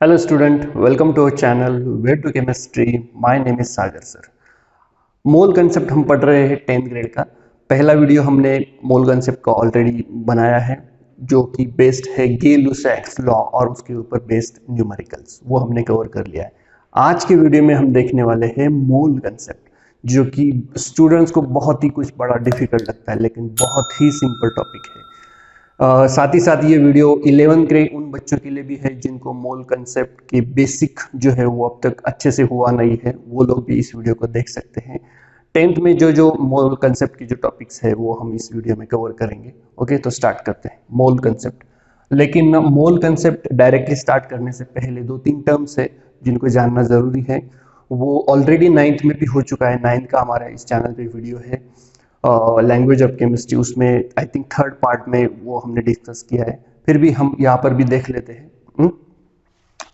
Hello student, welcome to our channel Way to Chemistry. My name is Sagar sir. Mole concept हम पढ़ रहे हैं 10th grade का। पहला वीडियो हमने मोल कंसेप्ट का ऑलरेडी बनाया है जो कि बेस्ड है गे-लुसाक्स लॉ और उसके ऊपर बेस्ड न्यूमेरिकल्स, वो हमने कवर कर लिया है। आज के वीडियो में हम देखने वाले हैं मोल कंसेप्ट, जो कि स्टूडेंट्स को बहुत ही कुछ बड़ा डिफिकल्ट लगता है लेकिन बहुत ही सिंपल टॉपिक है। साथ ही साथ ये वीडियो 11th ग्रेड उन बच्चों के लिए भी है जिनको मोल कंसेप्ट के बेसिक जो है वो अब तक अच्छे से हुआ नहीं है, वो लोग भी इस वीडियो को देख सकते हैं। 10th में जो मोल कंसेप्ट की जो टॉपिक्स है वो हम इस वीडियो में कवर करेंगे। ओके, तो स्टार्ट करते हैं मोल कंसेप्ट। लेकिन मोल कंसेप्ट डायरेक्टली स्टार्ट करने से पहले दो तीन टर्म्स है जिनको जानना जरूरी है। वो ऑलरेडी 9th में भी हो चुका है। 9th का हमारा इस चैनल पे वीडियो है लैंग्वेज ऑफ केमिस्ट्री, उसमें आई थिंक थर्ड पार्ट में वो हमने डिस्कस किया है, फिर भी हम यहाँ पर भी देख लेते हैं।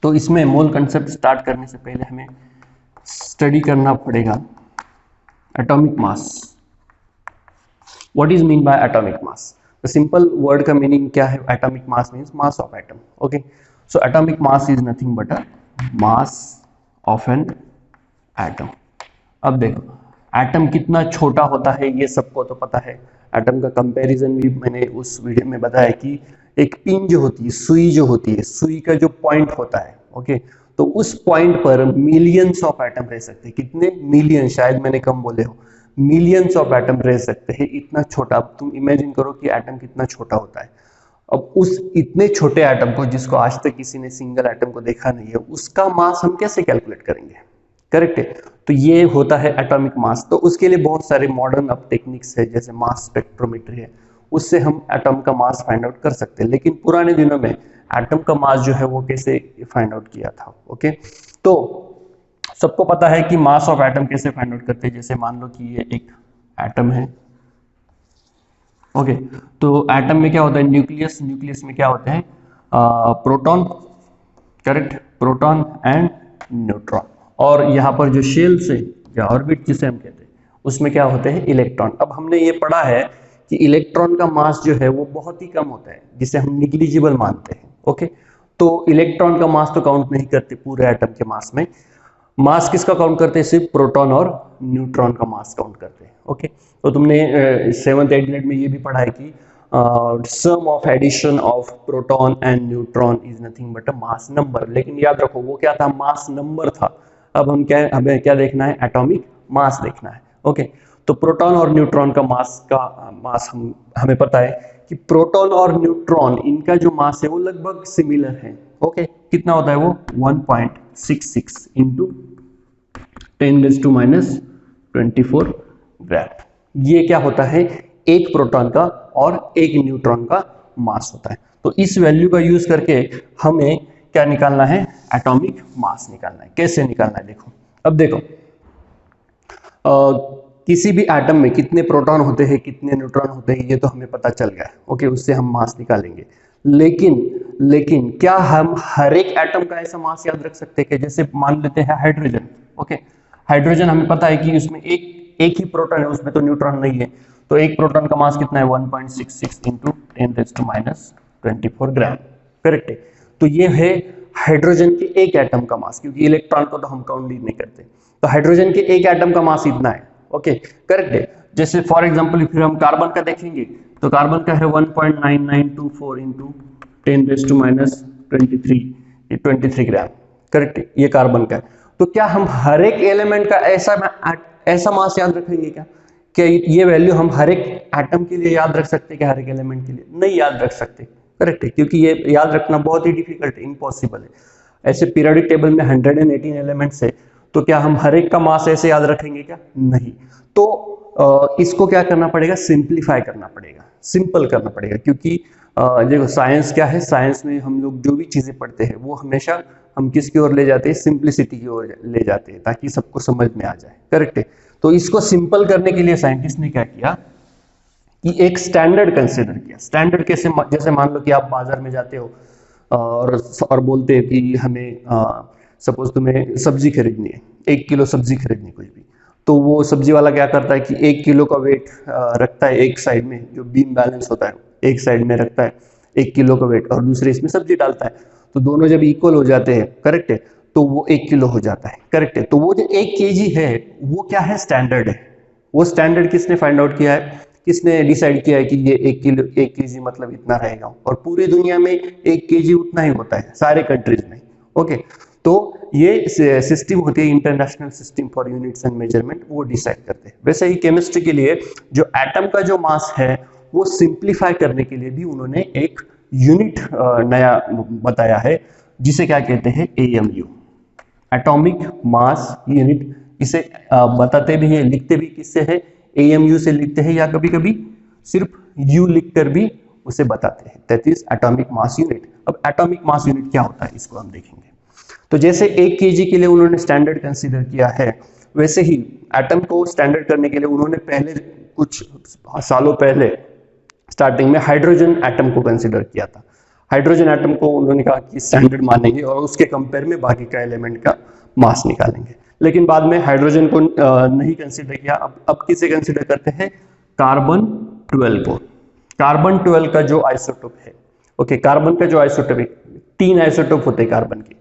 तो इसमें मोल कंसेप्ट स्टार्ट करने से पहले हमें स्टडी करना पड़ेगा atomic mass. What is mean by atomic mass? The simple word का मीनिंग क्या है? Atomic mass means mass of atom. Okay, so atomic mass is nothing but a mass of an atom. अब देखो atom कितना छोटा होता है ये सबको तो पता है। एटम का कंपैरिजन भी मैंने उस वीडियो में बताया कि एक पिन जो होती है, सुई जो होती है, सुई का जो पॉइंट होता है, ओके, तो उस पॉइंट पर मिलियंस ऑफ एटम रह सकते हैं। कितने? मिलियन, शायद मैंने कम बोले हो, मिलियंस ऑफ एटम रह सकते हैं। इतना छोटा, अब तुम इमेजिन करो कि एटम कितना छोटा होता है। अब उस इतने छोटे एटम को, जिसको आज तक किसी ने सिंगल एटम को देखा नहीं है, उसका मास हम कैसे कैलकुलेट करेंगे? करेक्ट है। तो ये होता है एटॉमिक मास। तो उसके लिए बहुत सारे मॉडर्न अब टेक्निक्स है, जैसे मास स्पेक्ट्रोमेट्री है, उससे हम एटम का मास फाइंड आउट कर सकते हैं। लेकिन पुराने दिनों में एटम का मास जो है वो कैसे फाइंड आउट किया था? ओके, तो सबको पता है कि मास ऑफ एटम कैसे फाइंड आउट करते हैं। जैसे मान लो कि ये एक एटम है, ओके, तो एटम में क्या होता है? न्यूक्लियस, न्यूक्लियस में क्या होते हैं? Proton, correct, proton and neutron. और यहाँ पर जो शेल्स है या ऑर्बिट जिसे हम कहते हैं, उसमें क्या होते हैं? इलेक्ट्रॉन। अब हमने ये पढ़ा है कि इलेक्ट्रॉन का मास जो है वो बहुत ही कम होता है, जिसे हम निग्लिजिबल मानते हैं। ओके, तो इलेक्ट्रॉन का मास तो काउंट नहीं करते पूरे एटम के मास में। मास किसका काउंट करते हैं? सिर्फ प्रोटॉन और न्यूट्रॉन का मास काउंट करते हैं। ओके, तो तुमने 7th 8th ग्रेड में ये भी पढ़ा है कि sum of addition of proton and neutron is nothing but a mass number. लेकिन याद रखो वो क्या था? मास नंबर था। अब हमें क्या देखना है? एटॉमिक मास देखना है। ओके, तो प्रोटॉन और न्यूट्रॉन का मास हमें पता है कि प्रोटॉन और न्यूट्रॉन इनका जो मास है वो लगभग सिमिलर है। ओके, कितना होता है वो? 1.66 इंटू 10⁻⁴ ग्राम। ये क्या होता है? एक प्रोटॉन का और एक न्यूट्रॉन का मास होता है। तो इस वैल्यू का यूज करके हमें क्या निकालना है? एटॉमिक मास निकालना है। कैसे निकालना है? देखो, अब देखो किसी भी एटम में कितने प्रोटॉन होते हैं, कितने न्यूट्रॉन होते हैं, ये तो हमें पता चल गया है। ओके, उससे हम मास निकालेंगे। लेकिन क्या हम हर एक एटम का ऐसा मास याद रख सकते हैं कि जैसे मान लेते हैं हाइड्रोजन। ओके, हाइड्रोजन हमें पता है कि उसमें एक ही प्रोटॉन है, उसमें तो न्यूट्रॉन नहीं है। तो एक प्रोटॉन का मास कितना है? 1.66 इंटू 10⁻⁴ ग्राम। करेक्ट है। तो ये है हाइड्रोजन के एक एटम का मास, क्योंकि इलेक्ट्रॉन को तो हम काउंट ही नहीं करते। तो हाइड्रोजन के एक एटम का मास इतना है। ओके, करेक्ट है। जैसे फॉर एग्जांपल फिर हम कार्बन का देखेंगे, तो कार्बन का है 1.9924 इंटू 10⁻23 ग्राम। करेक्ट है, ये कार्बन का है। तो क्या हम हर एक एलिमेंट का ऐसा मास याद रखेंगे क्या? क्या ये वैल्यू हम हर एक एटम के लिए याद रख सकते हैं क्या? हर एक एलिमेंट के लिए नहीं याद रख सकते। करेक्ट है, क्योंकि ये याद रखना बहुत ही डिफिकल्ट है, इम्पॉसिबल है। ऐसे पीरियोडिक टेबल में 118 एलिमेंट्स है, तो क्या हम हर एक का मास ऐसे याद रखेंगे क्या? नहीं। तो इसको क्या करना पड़ेगा? सिंप्लीफाई करना पड़ेगा, सिंपल करना पड़ेगा। क्योंकि देखो साइंस क्या है, साइंस में हम लोग जो भी चीजें पढ़ते हैं वो हमेशा हम किसकी ओर ले जाते हैं? सिंप्लिसिटी की ओर ले जाते हैं, ताकि सबको समझ में आ जाए। करेक्ट है। तो इसको सिंपल करने के लिए साइंटिस्ट ने क्या किया कि एक स्टैंडर्ड कंसिडर किया। स्टैंडर्ड कैसे? जैसे मान लो कि आप बाजार में जाते हो और बोलते हैं कि हमें सपोज तुम्हें सब्जी खरीदनी है, 1 किलो सब्जी खरीदनी है, कुछ भी। तो वो सब्जी वाला क्या करता है कि 1 किलो का वेट रखता है एक साइड में, जो बीम बैलेंस होता है एक साइड में रखता है 1 किलो का वेट, और दूसरे इसमें सब्जी डालता है। तो दोनों जब इक्वल हो जाते हैं, करेक्ट है, तो वो 1 किलो हो जाता है, करेक्ट है। तो वो जो 1 केजी है वो क्या है, स्टैंडर्ड है। वो स्टैंडर्ड किसने फाइंड आउट किया है, किसने डिसाइड किया है कि ये 1 केजी मतलब इतना रहेगा, और पूरी दुनिया में 1 केजी उतना ही होता है सारे कंट्रीज में। ओके, तो ये सिस्टम होती है international system for units and measurement, वो डिसाइड करते हैं। वैसे ही केमिस्ट्री के लिए जो एटम का जो मास है वो सिंप्लीफाई करने के लिए भी उन्होंने एक यूनिट नया बताया है, जिसे क्या कहते हैं, AMU, एटॉमिक मास यूनिट। इसे बताते भी हैं, लिखते भी किससे है, AMU से लिखते हैं, या कभी कभी सिर्फ U लिखकर भी उसे बताते हैं, that is atomic mass unit. अब एटॉमिक मास यूनिट क्या होता है इसको हम देखेंगे। तो जैसे 1 केजी के लिए उन्होंने स्टैंडर्ड कंसीडर किया है, वैसे ही एटम को स्टैंडर्ड करने के लिए उन्होंने पहले कुछ सालों पहले स्टार्टिंग में हाइड्रोजन एटम को कंसीडर किया था। हाइड्रोजन एटम को उन्होंने कहा कि स्टैंडर्ड मानेंगे और उसके कंपेयर में बाकी का एलिमेंट का मास निकालेंगे, लेकिन बाद में हाइड्रोजन को नहीं कंसीडर किया। अब किसे कंसीडर करते हैं, कार्बन 12 को। कार्बन 12 का जो आइसोटोप है, ओके, कार्बन का जो आइसोटोप है, 3 आइसोटोप होते हैं कार्बन के,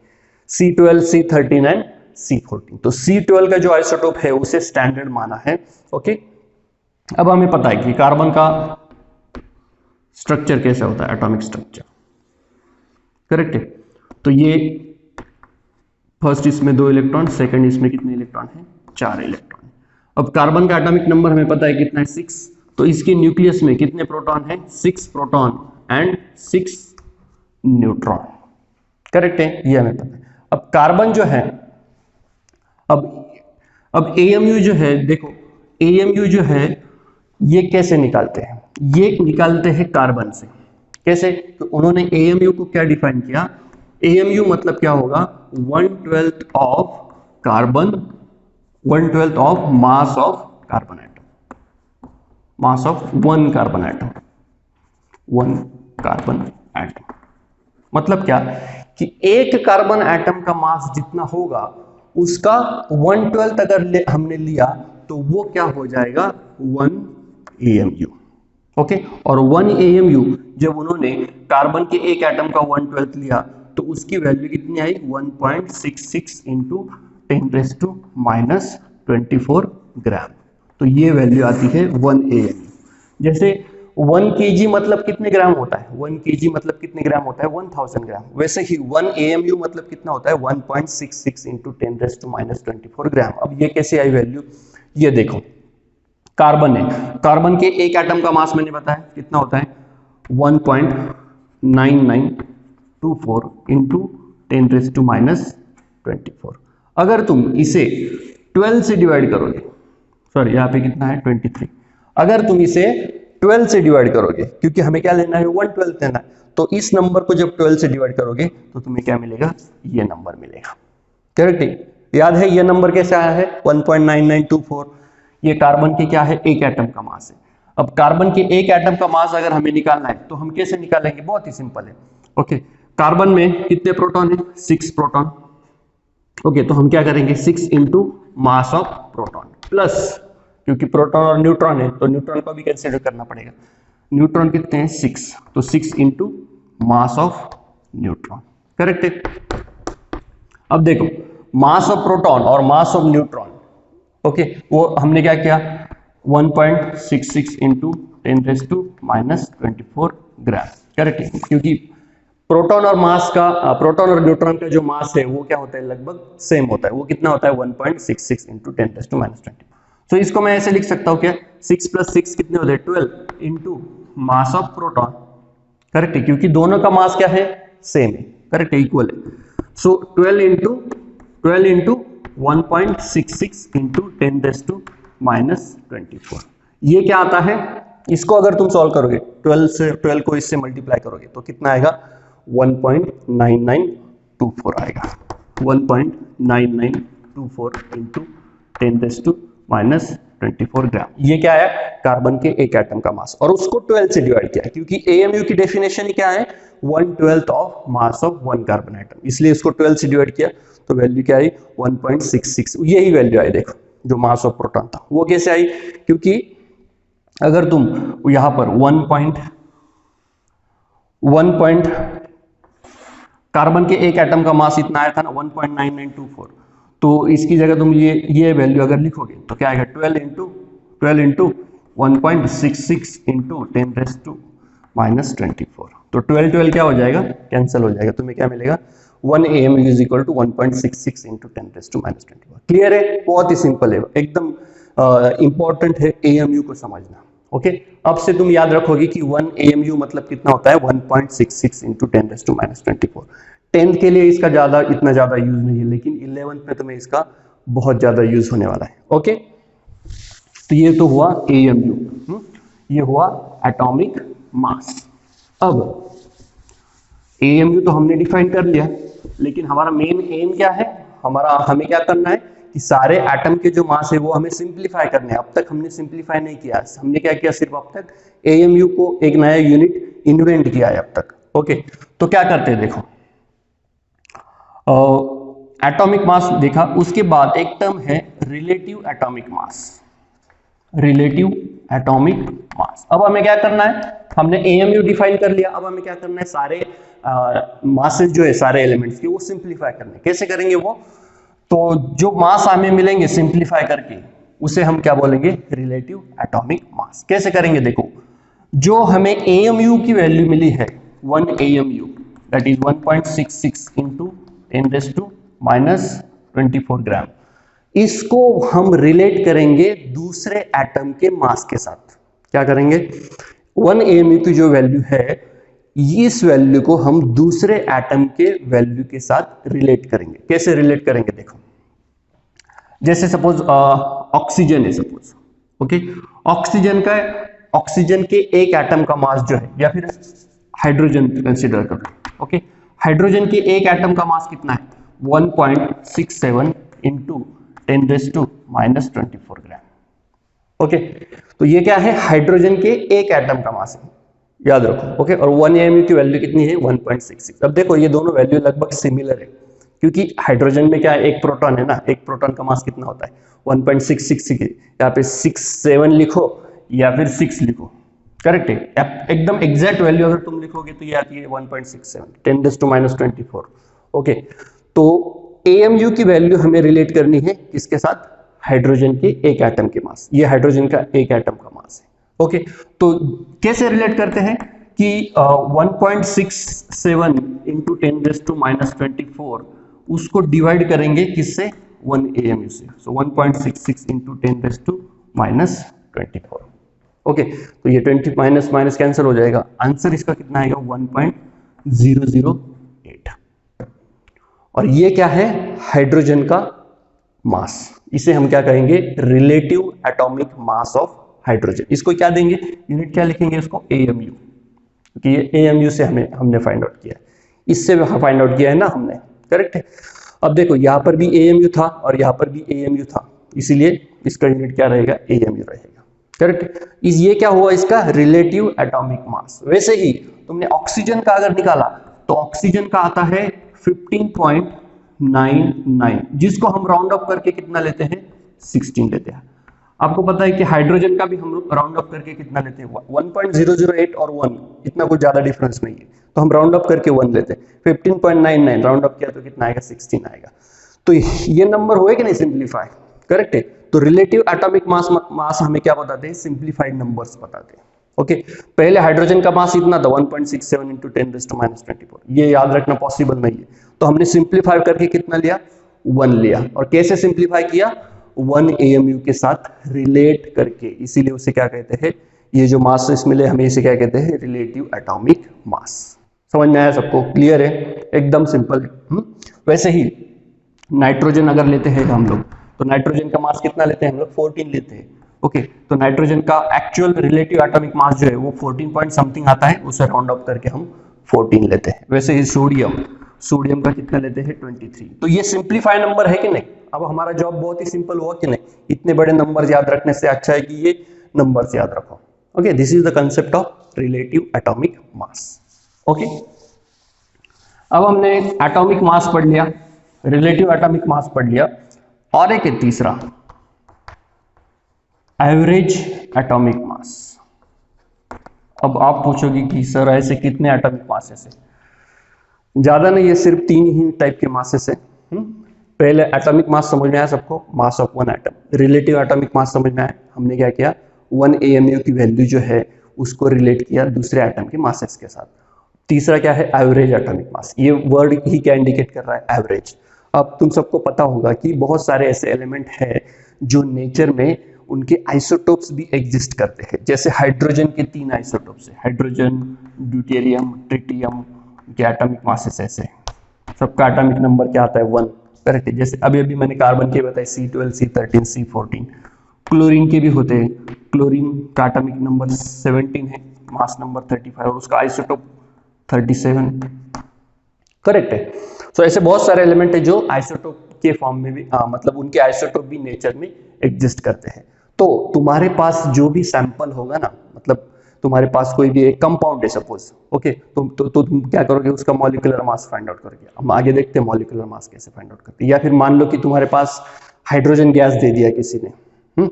C12, C13 एंड C14। तो C12 का जो आइसोटोप है उसे स्टैंडर्ड माना है। ओके, अब हमें पता है कि कार्बन का स्ट्रक्चर कैसा होता है, एटॉमिक स्ट्रक्चर, करेक्ट है। तो ये फर्स्ट इसमें 2 इलेक्ट्रॉन, सेकंड इसमें कितने इलेक्ट्रॉन है, 4 इलेक्ट्रॉन। अब कार्बन का एटॉमिक नंबर हमें पता है कितना है, 6। तो इसके न्यूक्लियस में कितने प्रोटॉन है, 6 प्रोटॉन एंड 6 न्यूट्रॉन, करेक्ट है, ये हमें पता है। अब कार्बन जो है, अब AMU जो है, देखो AMU जो है ये कैसे निकालते हैं, ये निकालते हैं कार्बन से। कैसे, तो उन्होंने AMU को क्या डिफाइन किया, AMU मतलब क्या होगा, 1/12 of carbon, 1/12 of mass of carbon atom, mass of 1 carbon atom, 1 carbon atom. मतलब क्या कि एक कार्बन एटम का मास जितना होगा उसका 1/12 अगर हमने लिया तो वो क्या हो जाएगा, 1 AMU। ओके, और 1 AMU जब उन्होंने कार्बन के एक एटम का 1/12 लिया तो उसकी वैल्यू कितनी आई, 1.66 इंटू 10⁻⁻24 ग्राम। तो ये वैल्यू आती है 1 AMU। जैसे 1 kg मतलब कितने ग्राम होता है, 1 kg मतलब कितने ग्राम होता है, 1000 ग्राम। वैसे ही 1 AMU मतलब कितना होता है, 1.66 इंटू 10⁻24 ग्राम। अब ये कैसे आई वैल्यू, ये देखो, कार्बन है, कार्बन के एक एटम का मास मैंने बताया कितना होता है, 1.9924 इंटू 10⁻24। अगर तुम इसे 12 से डिवाइड करोगे, सॉरी यहाँ पे कितना है 23, अगर तुम इसे 12 से डिवाइड करोगे, क्योंकि हमें क्या लेना है, 1/12 लेना है, तो इस नंबर को जब 12 से डिवाइड करोगे तो तुम्हें क्या मिलेगा, ये नंबर मिलेगा, करेक्ट है। याद है ये नंबर कैसे आया है, 1.9924। ये कार्बन के क्या है, एक एटम का मास है। अब कार्बन के एक एटम का मास अगर हमें निकालना है तो हम कैसे निकालेंगे, बहुत ही सिंपल है। ओके, कार्बन में कितने प्रोटॉन है, 6 प्रोटॉन। ओके, तो हम क्या करेंगे, 6 into mass of proton plus, क्योंकि प्रोटॉन और न्यूट्रॉन है तो न्यूट्रॉन को भी कंसीडर करना पड़ेगा। न्यूट्रॉन कितने हैं, 6, तो 6 into mass of neutron, correct है। अब देखो, मास ऑफ प्रोटॉन और मास ऑफ न्यूट्रॉन, ओके, वो हमने क्या किया, 1.66 इंटू 10⁻⁻24 ग्राम, करेक्ट है। क्योंकि प्रोटॉन और मास का, प्रोटॉन और न्यूट्रॉन का जो मास है वो क्या होता है, लगभग सेम होता है। वो कितना होता है, 1.66 इंटू 10⁻⁻24। तो इसको मैं ऐसे लिख सकता हूँ क्या, 6 + 6 कितने होते हैं, 12 into mass of proton, correct है, क्योंकि दोनों का मास क्या है, सेम है, करेक्ट है, इक्वल है। सो 12 इंटू 1.66 इंटू 10⁻⁻24, ये क्या आता है, इसको अगर तुम सॉल्व करोगे 12 को इससे मल्टीप्लाई करोगे तो कितना आएगा, 1.9924 आएगा, 1.9924 इंटू 10⁻⁻24 ग्राम। ये क्या है, कार्बन के एक एटम का मास, और उसको 12 से डिवाइड किया, क्योंकि AMU की डेफिनेशन ही क्या है, 1/12 of mass of 1 carbon atom, इसलिए इसको 12 से डिवाइड किया तो वैल्यू क्या आई, 1.66। यही वैल्यू आई, देखो जो मास ऑफ प्रोटॉन था वो कैसे आई, क्योंकि अगर तुम यहां पर 1.1 कार्बन के एक एटम का मास इतना आया था ना 1.9924, तो इसकी जगह तुम ये वैल्यू अगर लिखोगे तो क्या आएगा 12 इंटू 1.66 इंटू 10⁻⁻²4। तो 12 क्या हो जाएगा, कैंसिल हो जाएगा, तुम्हें क्या मिलेगा 1 AMU is equal to 1.66 into 10⁻²4। Clear है, बहुत ही सिंपल है, एकदम इंपॉर्टेंट है AMU को समझना। ओके, अब से तुम याद रखोगे कि 1 AMU मतलब कितना होता है 1.66 इंटू 10⁻²4। 10th के लिए इसका इतना ज्यादा यूज नहीं है, लेकिन 11th में तुम्हें इसका बहुत ज्यादा यूज होने वाला है। ओके, तो ये तो हुआ AMU, ये हुआ एटॉमिक मास। अब AMU तो हमने डिफाइन कर लिया, लेकिन हमारा मेन एम क्या है, हमें क्या करना है कि सारे एटम के जो मास है वो हमें सिंप्लीफाई करने हैं। अब तक हमने सिंप्लीफाई नहीं किया, हमने क्या किया, सिर्फ अब तक AMU को एक नया यूनिट इन्वेंट किया है अब तक। ओके, तो क्या करते हैं देखो, एटॉमिक मास देखा, उसके बाद एक टर्म है relative atomic mass. Relative atomic mass, अब हमें क्या करना है, हमने AMU डिफाइन कर लिया, अब हमें क्या करना है, सारे मासेस जो है सारे एलिमेंट्स के वो सिंप्लीफाई करने। कैसे करेंगे वो, तो जो मास हमें मिलेंगे सिंप्लीफाई करके उसे हम क्या बोलेंगे, रिलेटिव एटॉमिक मास। कैसे करेंगे देखो, जो हमें AMU की वैल्यू मिली है 1 AMU दैट इज 1.66 इंटू 10⁻⁻24 ग्राम, इसको हम रिलेट करेंगे दूसरे एटम के मास के साथ। क्या करेंगे, 1 AMU की जो वैल्यू है इस वैल्यू को हम दूसरे एटम के वैल्यू के साथ रिलेट करेंगे। कैसे रिलेट करेंगे देखो, जैसे सपोज ऑक्सीजन है, सपोज ओके, ऑक्सीजन के एक एटम का मास जो है, या फिर हाइड्रोजन कंसीडर करो। ओके, हाइड्रोजन के एक एटम का मास कितना है 1.67 इंटू 10⁻⁻24 ग्राम। ओके, तो ये क्या है, हाइड्रोजन के एक एटम का मास है, याद रखो। ओके, और 1 AMU की वैल्यू कितनी है 1.66। अब देखो ये दोनों वैल्यू लगभग सिमिलर है, क्योंकि हाइड्रोजन में क्या है, एक प्रोटॉन है ना, एक प्रोटॉन का मास कितना होता है 1.66। यहाँ पे 67 लिखो या फिर 6 लिखो, करेक्ट है, एकदम एग्जैक्ट वैल्यू अगर तुम लिखोगे तो ये आती है 1.67 10⁻⁻24। ओके, तो AMU की वैल्यू हमें रिलेट करनी है किसके साथ, हाइड्रोजन के एक एटम के मास, ये हाइड्रोजन का एक एटम का मास है। ओके, तो कैसे रिलेट करते हैं कि 1.67 इंटू 10⁻⁻24 उसको डिवाइड करेंगे किससे, 1 AMU से, सो 1.66 इंटू 10⁻⁻24। ओके, तो ये 20 माइनस माइनस कैंसिल हो जाएगा, आंसर इसका कितना आएगा 1.008। और ये क्या है, हाइड्रोजन का मास, इसे हम क्या कहेंगे, relative atomic mass of hydrogen. इसको क्या देंगे, यूनिट क्या लिखेंगे इसको, AMU, क्योंकि ये AMU से हमने फाइंड आउट किया है, इससे फाइंड आउट किया है ना हमने, करेक्ट है। अब देखो यहाँ पर भी AMU था और यहाँ पर भी AMU था, इसीलिए इसका यूनिट क्या रहेगा, AMU रहेगा, करेक्ट। ये क्या हुआ, इसका रिलेटिव एटॉमिक मास। वैसे ही तुमने ऑक्सीजन का अगर निकाला तो ऑक्सीजन का आता है 15.99, जिसको हम राउंड अप करके कितना लेते हैं 16 लेते हैं। आपको पता है कि हाइड्रोजन का भी हम लोग राउंड अप करके कितना लेते हैं 1.008 और 1, इतना कुछ ज्यादा डिफरेंस नहीं है, तो हम राउंड अप करके 1 लेते हैं। 15.99 राउंड अप किया तो कितना आएगा 16 आएगा। तो ये नंबर हुए कि नहीं सिंप्लीफाई, करेक्ट है। तो रिलेटिव एटॉमिक मास हमें क्या बताते हैं, सिंप्लीफाइड नंबर्स बताते हैं। ओके, पहले हाइड्रोजन का मास इतना था 1.67 इंटू 10⁻⁻24, ये याद रखना पॉसिबल नहीं है, तो हमने सिंप्लीफाई करके कितना लिया 1 लिया। और कैसे सिंप्लीफाई किया, 1 AMU के साथ रिलेट करके, इसीलिए उसे क्या कहते हैं, ये जो मास मिले हमें इसे क्या कहते हैं, रिलेटिव एटॉमिक मास। समझ में आया सबको, क्लियर है, एकदम सिंपल। वैसे ही नाइट्रोजन अगर लेते हैं हम लोग, तो नाइट्रोजन का मास कितना लेते हैं हम लोग 14 लेते हैं। ओके, तो नाइट्रोजन का एक्चुअल रिलेटिव एटॉमिक मास जो है वो 14 पॉइंट समथिंग आता है, उसे राउंड अप करके हम 14 लेते हैं। वैसे ही सोडियम का कितना लेते हैं 23। तो ये सिंप्लीफाई नंबर है कि नहीं। अब हमारा जॉब बहुत ही सिंपल हुआ कि नहीं, इतने बड़े नंबर याद रखने से अच्छा है कि ये नंबर्स याद रखो। Okay, this is the concept of relative atomic mass. Okay, अब हमने एटॉमिक मास पढ़ लिया, रिलेटिव एटॉमिक मास पढ़ लिया, और एक है तीसरा एवरेज एटॉमिक मास। अब आप पूछोगे कि सर ऐसे कितने एटॉमिक मास है, ज्यादा नहीं, ये सिर्फ 3 ही टाइप के मासेस है। पहले एटॉमिक मास समझ में आया सबको, mass of one atom. Relative atomic mass समझ में आया, हमने क्या किया 1 AMU की वैल्यू जो है उसको रिलेट किया दूसरे एटम के मासेस के साथ। तीसरा क्या है एवरेज एटॉमिक मास, ये वर्ड ही क्या इंडिकेट कर रहा है एवरेज। अब तुम सबको पता होगा कि बहुत सारे ऐसे एलिमेंट है जो नेचर में उनके आइसोटोप्स भी एग्जिस्ट करते हैं। जैसे हाइड्रोजन के 3 आइसोटोप्स है, हाइड्रोजन, ड्यूटेरियम, ट्रिटियम के एटॉमिक मासेस ऐसे, सबका एटॉमिक नंबर क्या आता है 1, करेक्ट है। जैसे अभी अभी मैंने कार्बन के बताए C12, C13, C14। क्लोरीन के भी होते हैं, क्लोरीन का एटॉमिक नंबर 17 है, मास नंबर 35 और उसका आइसोटोप 37, करेक्ट है। सो ऐसे बहुत सारे एलिमेंट है जो आइसोटोप के फॉर्म में भी मतलब उनके आइसोटोप भी नेचर में एग्जिस्ट करते हैं। तो तुम्हारे पास जो भी सैंपल होगा ना, मतलब तुम्हारे पास कोई भी एक कंपाउंड है सपोज, ओके, तुम क्या करोगे उसका मॉलिक्यूलर मास फाइंड आउट करोगे। हम आगे देखते हैं मॉलिक्यूलर मास कैसे फाइंड आउट करते हैं। या फिर मान लो कि तुम्हारे पास हाइड्रोजन गैस दे दिया किसी ने,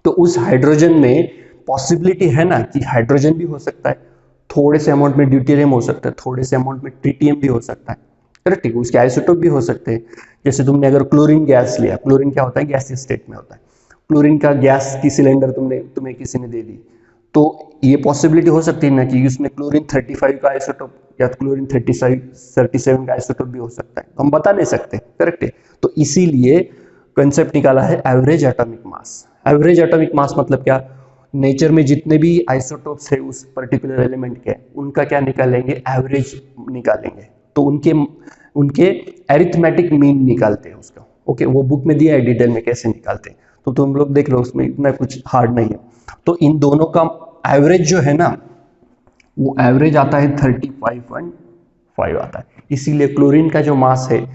तो उस हाइड्रोजन में पॉसिबिलिटी है ना कि हाइड्रोजन भी हो सकता है, थोड़े से अमाउंट में ड्यूटेरियम हो सकता है, थोड़े से अमाउंट में ट्रिटियम भी हो सकता है, करेक्ट है। उसके आइसोटोप भी हो सकते हैं। जैसे तुमने अगर क्लोरीन गैस लिया, क्लोरीन क्या होता है गैसीय स्टेट में होता है। क्लोरीन का गैस की सिलेंडर तुम्हें किसी ने दे दी, तो ये पॉसिबिलिटी हो सकती है ना कि उसमें क्लोरीन 35 का आइसोटोप या क्लोरीन 37 का आइसोटोप भी हो सकता है, तो हम बता नहीं सकते, करेक्ट है। तो इसीलिए कंसेप्ट निकाला है average atomic mass. Average atomic mass मतलब क्या, नेचर में जितने भी आइसोटोप्स है उस पर्टिकुलर एलिमेंट के, उनका क्या निकालेंगे एवरेज निकालेंगे। तो उनके उनके एरिथमेटिक मीन निकालते हैं उसका, ओके। वो बुक में दिया है डिटेल में कैसे निकालते हैं, तो तुम लोग देख लो, उसमें इतना कुछ हार्ड नहीं है। तो इन दोनों का एवरेज जो है ना, वो एवरेज आता है 35.5 आता है। इसीलिए क्लोरीन का जो मास है,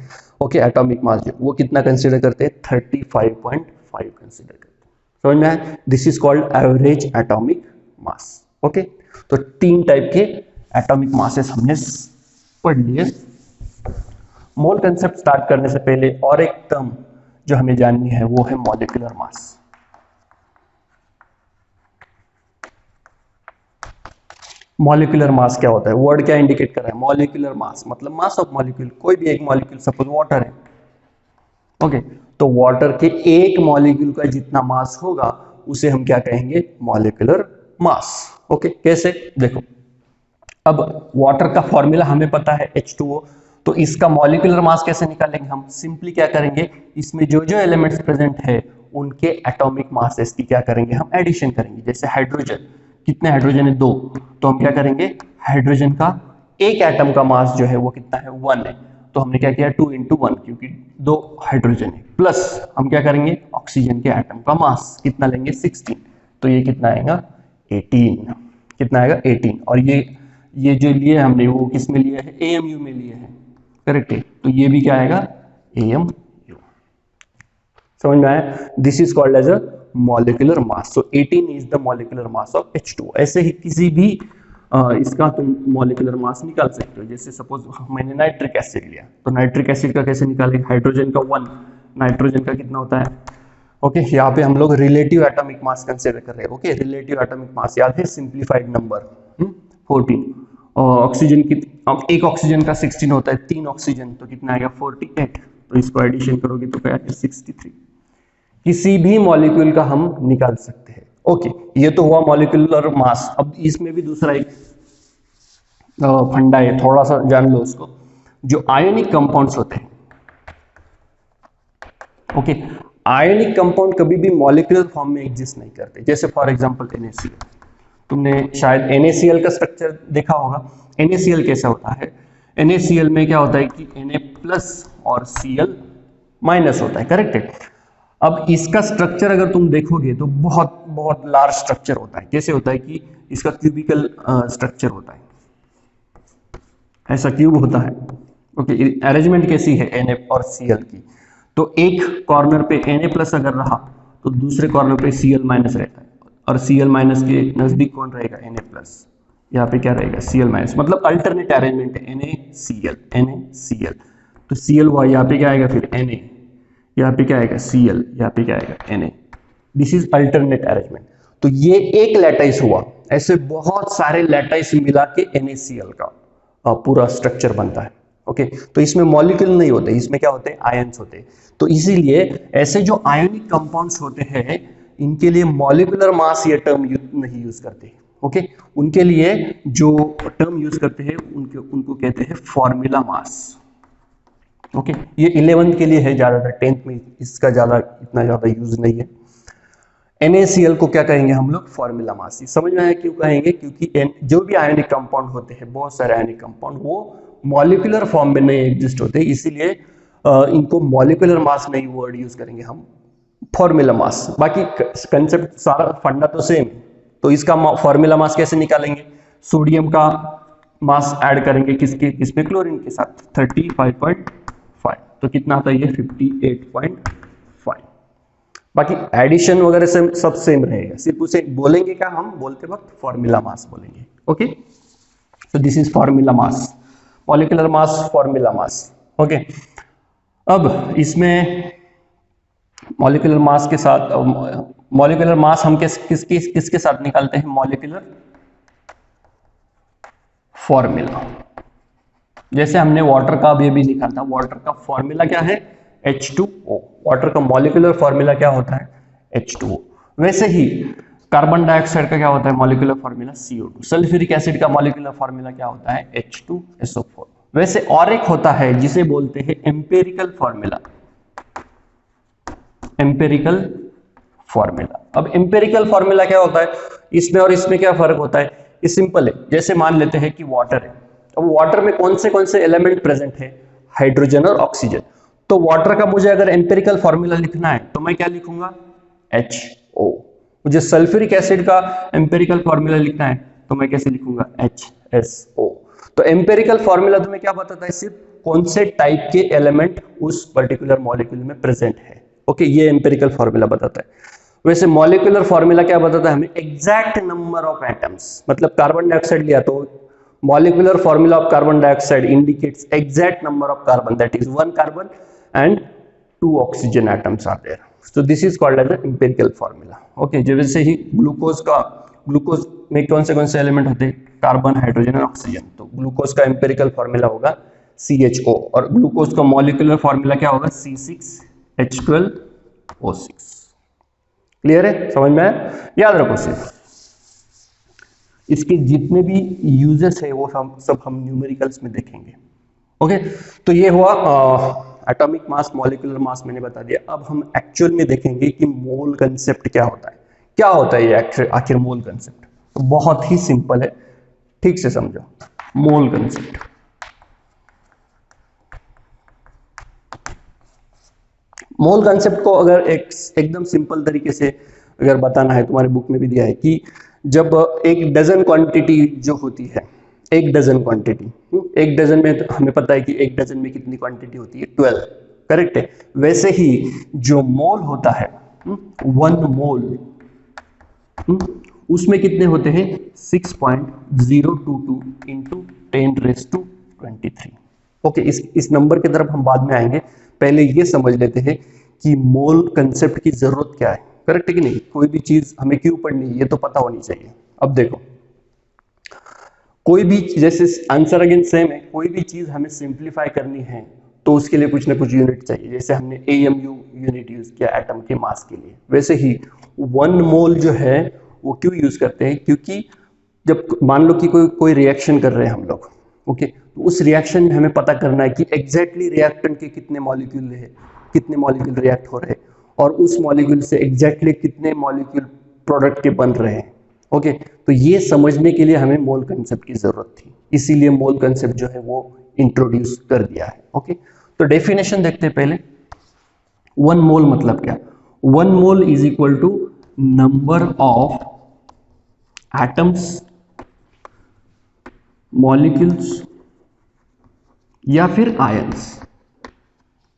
ओके, एटॉमिक मास जो वो कितना कंसीडर करते हैं 35.5 कंसीडर करते हैं। समझ में आया, this is called average atomic mass, okay. तो 3 टाइप के एटॉमिक मासेस हमने पढ़ लिए। मोल कंसेप्ट स्टार्ट करने से पहले और एक टर्म जो हमें जाननी है वो है मॉलिक्यूलर मास। मॉलिक्यूलर मास क्या होता है, वर्ड क्या इंडिकेट कर रहा है, मॉलिक्यूलर मास मतलब मास ऑफ मॉलिक्यूल। कोई भी एक मॉलिक्यूल, सपोज वाटर है, ओके, तो वाटर के एक मॉलिक्यूल का जितना मास होगा उसे हम क्या कहेंगे मॉलिक्यूलर मास, ओके। कैसे देखो, अब वाटर का फॉर्मूला हमें पता है H2O, तो इसका मॉलिक्यूलर मास कैसे निकालेंगे हम, सिंपली क्या करेंगे, इसमें जो जो एलिमेंट्स प्रेजेंट है उनके एटॉमिक मासेस की क्या करेंगे हम एडिशन करेंगे। जैसे हाइड्रोजन, कितने हाइड्रोजन है 2, तो हम क्या करेंगे हाइड्रोजन का एक एटम का मास जो है वो कितना है 1 है, तो हमने क्या किया 2 × 1 क्योंकि 2 हाइड्रोजन है, प्लस हम क्या करेंगे ऑक्सीजन के एटम का मास कितना लेंगे 16, तो ये कितना आएगा 18, कितना आएगा 18। और ये जो लिए हमने वो किस में लिया है AMU में लिए हैं, करेक्ट है, तो ये भी क्या आएगा AMU। समझ में आया, this is called as a molecular mass. So 18 is the molecular mass of H2O। ऐसे ही किसी भी इसका तुम मॉलिक्यूलर मास निकाल सकते हो। जैसे सपोज मैंने नाइट्रिक एसिड लिया, तो नाइट्रिक एसिड का कैसे निकालेंगे, हाइड्रोजन का 1, नाइट्रोजन का कितना होता है, ओके। यहाँ पे हम लोग रिलेटिव एटॉमिक मास कंसीडर कर रहे हैं, ओके। रिलेटिव एटॉमिक मास याद है सिंप्लीफाइड नंबर 14। और ऑक्सीजन की एक ऑक्सीजन का 16 होता है, 3 ऑक्सीजन तो कितना आएगा 48, तो इसको एडिशन करोगे तो क्या आएगा 63। किसी भी मॉलिक्यूल का हम निकाल सकते हैं, ओके। ये तो हुआ मॉलिक्यूलर मास। अब इसमें भी दूसरा एक फंडा है, थोड़ा सा जान लो उसको। जो आयोनिक कंपाउंड्स होते हैं, ओके, आयोनिक कंपाउंड कभी भी मॉलिक्यूलर फॉर्म में एग्जिस्ट नहीं करते। जैसे फॉर एग्जांपल NaCl, तुमने शायद NaCl का स्ट्रक्चर देखा होगा। NaCl कैसा होता है, NaCl में क्या होता है कि Na+ और Cl- होता है, करेक्ट है। अब इसका स्ट्रक्चर अगर तुम देखोगे तो बहुत बहुत लार्ज स्ट्रक्चर होता है। कैसे होता है कि इसका क्यूबिकल स्ट्रक्चर होता है, ऐसा क्यूब होता है, ओके। अरेंजमेंट कैसी है Na और Cl की, तो एक कॉर्नर पे Na+ अगर रहा तो दूसरे कॉर्नर पे Cl- रहता है, और Cl- के नजदीक कौन रहेगा Na+, यहाँ पे क्या रहेगा Cl-, मतलब अल्टरनेट अरेंजमेंट है NaCl। तो Cl हुआ, यहाँ पे क्या आएगा फिर Na, यहाँ पे क्या आएगा Cl, यहाँ पे क्या आएगा Na। This is alternate arrangement. तो ये एक लैटाइस हुआ, ऐसे बहुत सारे लैटाइस मिला के NaCl का पूरा स्ट्रक्चर बनता है। ओके, तो इसमें मॉलिक्यूल नहीं होते, इसमें क्या होते हैं, आयंस होते हैं। तो इसीलिए ऐसे जो आयोनिक कंपाउंड्स होते हैं इनके लिए मॉलिक्यूलर मास ये टर्म नहीं यूज करते। ओके, उनके लिए जो टर्म यूज करते हैं उनको कहते हैं फॉर्मूला मास। ओके, ये 11th के लिए है, ज्यादातर 10th में इसका इतना ज्यादा यूज नहीं है। NaCl को क्या कहेंगे हम लोग, फॉर्मूला मास। समझ में आया क्यों कहेंगे, क्योंकि जो भी आयोनिक कंपाउंड होते हैं, बहुत सारे आयोनिक कंपाउंड, वो मॉलिक्यूलर फॉर्म में नहीं एग्जिस्ट होते, इसीलिए इनको मॉलिक्यूलर मास नहीं वर्ड यूज करेंगे हम, फॉर्मूला मास। बाकी कंसेप्ट सारा फंडा तो सेम। तो इसका फॉर्मूला मास कैसे निकालेंगे, सोडियम का मास ऐड करेंगे किसमें, क्लोरीन के साथ, 35.5, तो कितना आता है ये 58.5। बाकी एडिशन वगैरह से सब सेम रहेगा, सिर्फ उसे बोलेंगे क्या, हम बोलते वक्त फॉर्मूला मास बोलेंगे। Okay, so this is formula mass, molecular mass, formula mass. Okay, अब इसमें मॉलिक्यूलर मास के साथ, मॉलिक्यूलर मास हम किसके साथ निकालते हैं, मॉलिक्यूलर फॉर्मूला। जैसे हमने वाटर का भी लिखा था, वाटर का फॉर्मूला क्या है, H2O। वाटर का मॉलिक्यूलर फॉर्मूला क्या होता है, H2O। वैसे ही कार्बन डाइऑक्साइड का क्या होता है molecular formula, CO2। Sulphuric acid का मॉलिक्यूलर फॉर्मूला क्या होता है, H2SO4। वैसे और एक होता है जिसे बोलते हैं एम्पिरिकल फॉर्मूला, एम्पिरिकल फॉर्मूला। अब एम्पिरिकल फॉर्मूला क्या होता है, इसमें और इसमें क्या फर्क होता है, ये सिंपल है। जैसे मान लेते हैं कि वाटर है, अब वाटर में कौन से एलिमेंट प्रेजेंट है, हाइड्रोजन और ऑक्सीजन। तो वाटर का मुझे अगर एम्पिरिकल फॉर्मूला लिखना है तो मैं क्या लिखूंगा, HO। मुझे सल्फ्यूरिक एसिड का एम्पिरिकल फॉर्मूला लिखना है तो मैं कैसे लिखूंगा, HSO। तो एम्पिरिकल फॉर्मूला तुम्हें क्या बताता है, सिर्फ कौन से टाइप के एलिमेंट उस पर्टिकुलर मॉलिक्यूल में प्रेजेंट है। ओके, ये एम्पिरिकल फॉर्मूला बताता है। वैसे मॉलिक्यूलर फॉर्मूला क्या बताता है हमें, एग्जैक्ट नंबर ऑफ एटम्स। मतलब कार्बन डाइऑक्साइड लिया तो molecular formula of carbon dioxide indicates exact number of carbon, that is 1 carbon and 2 oxygen atoms are there. So this is called as the empirical formula. Okay, जैसे ही glucose में कौन से element होते हैं, carbon, hydrogen और oxygen. तो glucose का empirical formula होगा CHO, और ग्लूकोज का मॉलिक्यूलर फॉर्मूला क्या होगा, C6H12O6। क्लियर है, समझ में आया, याद रखो सिर्फ। इसके जितने भी यूजेस है वो सब हम न्यूमेरिकल्स में देखेंगे। ओके, तो ये हुआ एटॉमिक मास, मॉलिक्यूलर मास मैंने बता दिया। अब हम एक्चुअल में देखेंगे कि मोल कंसेप्ट क्या होता है, क्या होता है ये आखिर मोल कंसेप्ट। तो बहुत ही सिंपल है, ठीक से समझो मोल कंसेप्ट। मोल कंसेप्ट को अगर एकदम सिंपल तरीके से अगर बताना है, तुम्हारे बुक में भी दिया है कि जब एक डजन क्वांटिटी जो होती है, एक डजन क्वांटिटी, एक डजन में तो हमें पता है कि एक डजन में कितनी क्वांटिटी होती है, 12, करेक्ट है। वैसे ही जो मोल होता है, 1 मोल, उसमें कितने होते हैं, 6.022 इंटू 10⁻23। ओके, इस नंबर की तरफ हम बाद में आएंगे, पहले ये समझ लेते हैं कि मोल कंसेप्ट की जरूरत क्या है, करेक्ट है कि नहीं। कोई भी चीज हमें क्यों पढ़नी है ये तो पता होनी चाहिए। अब देखो, कोई भी, जैसे आंसर अगेन सेम है, कोई भी चीज हमें सिंप्लीफाई करनी है तो उसके लिए कुछ ना कुछ यूनिट चाहिए। जैसे हमने AMU यूनिट यूज किया एटम के मास के लिए, वैसे ही 1 मोल जो है वो क्यों यूज करते हैं, क्योंकि जब मान लो कि कोई रिएक्शन कर रहे हैं हम लोग, ओके, तो उस रिएक्शन में हमें पता करना है कि एग्जैक्टली रिएक्टेंट के कितने मॉलिक्यूल है, कितने मॉलिक्यूल रिएक्ट हो रहे हैं, और उस मॉलिक्यूल से एग्जैक्टली कितने मॉलिक्यूल प्रोडक्ट के बन रहे हैं। ओके, तो ये समझने के लिए हमें मोल कंसेप्ट की जरूरत थी, इसीलिए मोल कंसेप्ट जो है वो इंट्रोड्यूस कर दिया है। ओके, तो डेफिनेशन देखते हैं पहले। 1 मोल मतलब क्या, 1 mole is equal to number of atoms, molecules या फिर ions,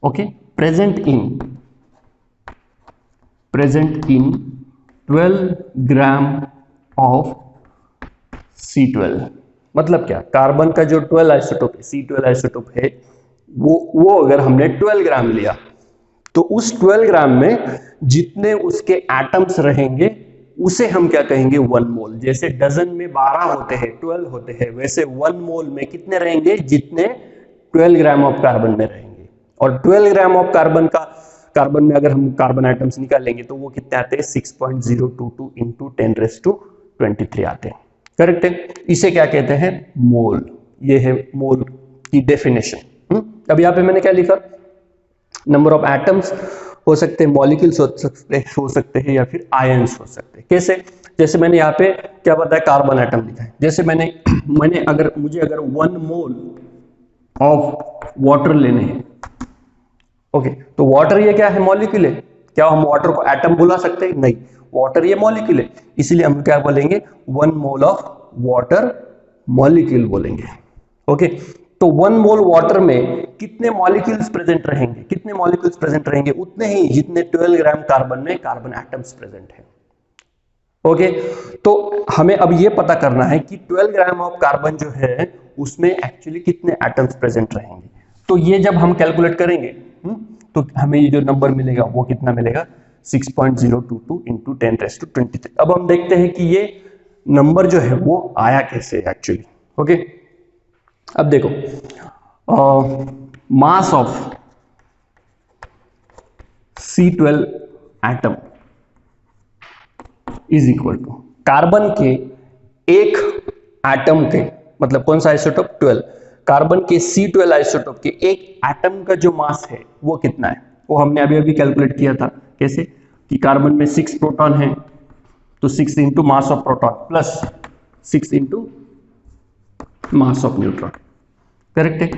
okay, present in 12 gram of C12। मतलब क्या, कार्बन का जो 12 आइसोटोप है, C12 आइसोटोप है, वो अगर हमने 12 ग्राम लिया तो उस 12 ग्राम में जितने उसके एटम्स रहेंगे उसे हम क्या कहेंगे 1 मोल। जैसे डजन में 12 होते हैं, 12 होते हैं, वैसे 1 मोल में कितने रहेंगे, जितने 12 ग्राम ऑफ कार्बन में रहेंगे। और 12 ग्राम ऑफ कार्बन में अगर हम कार्बन आइटम्स निकालेंगे तो वो कितने आते हैं, 6.022 इंटू 10⁻23 आते हैं। करेक्ट है। इसे क्या कहते हैं, मोल। ये है मोल की डेफिनेशन। अब यहाँ पे मैंने क्या लिखा, नंबर ऑफ एटम्स हो सकते हैं, मॉलिक्यूल्स हो सकते हैं या फिर आयंस हो सकते हैं। कैसे, जैसे मैंने यहाँ पे क्या बताया, कार्बन एटम लिखा है। जैसे मैंने अगर 1 मोल ऑफ वाटर लेने हैं, ओके, तो वाटर ये क्या है, मॉलिक्यूल है। क्या हम वाटर को एटम बुला सकते हैं, नहीं, वाटर ये मॉलिक्यूल है, इसलिए हम क्या बोलेंगे, 1 मोल ऑफ वाटर मॉलिक्यूल बोलेंगे। ओके, तो 1 मोल वाटर में कितने मॉलिक्यूल्स प्रेजेंट रहेंगे, कितने मॉलिक्यूल्स प्रेजेंट रहेंगे, उतने ही जितने 12 ग्राम कार्बन में कार्बन एटम्स प्रेजेंट है। ओके, तो हमें अब ये पता करना है कि 12 ग्राम ऑफ कार्बन जो है उसमें एक्चुअली कितने एटम्स प्रेजेंट रहेंगे। तो ये जब हम कैलकुलेट करेंगे तो हमें ये जो नंबर मिलेगा वो कितना मिलेगा, 6.022 इंटू 10⁻23। अब हम देखते हैं कि ये नंबर जो है वो आया कैसे एक्चुअली। ओके, अब देखो, mass of C12 atom is equal to carbon के एक एटम के, मतलब कौन सा आइसोटोप, 12, कार्बन के C12 आइसोटोप के एक एटम का जो मास है वो कितना है, वो हमने अभी अभी कैलकुलेट किया था। कैसे, कि कार्बन में 6 प्रोटॉन है, तो 6 into mass of proton plus 6 into mass of neutron. Correct है।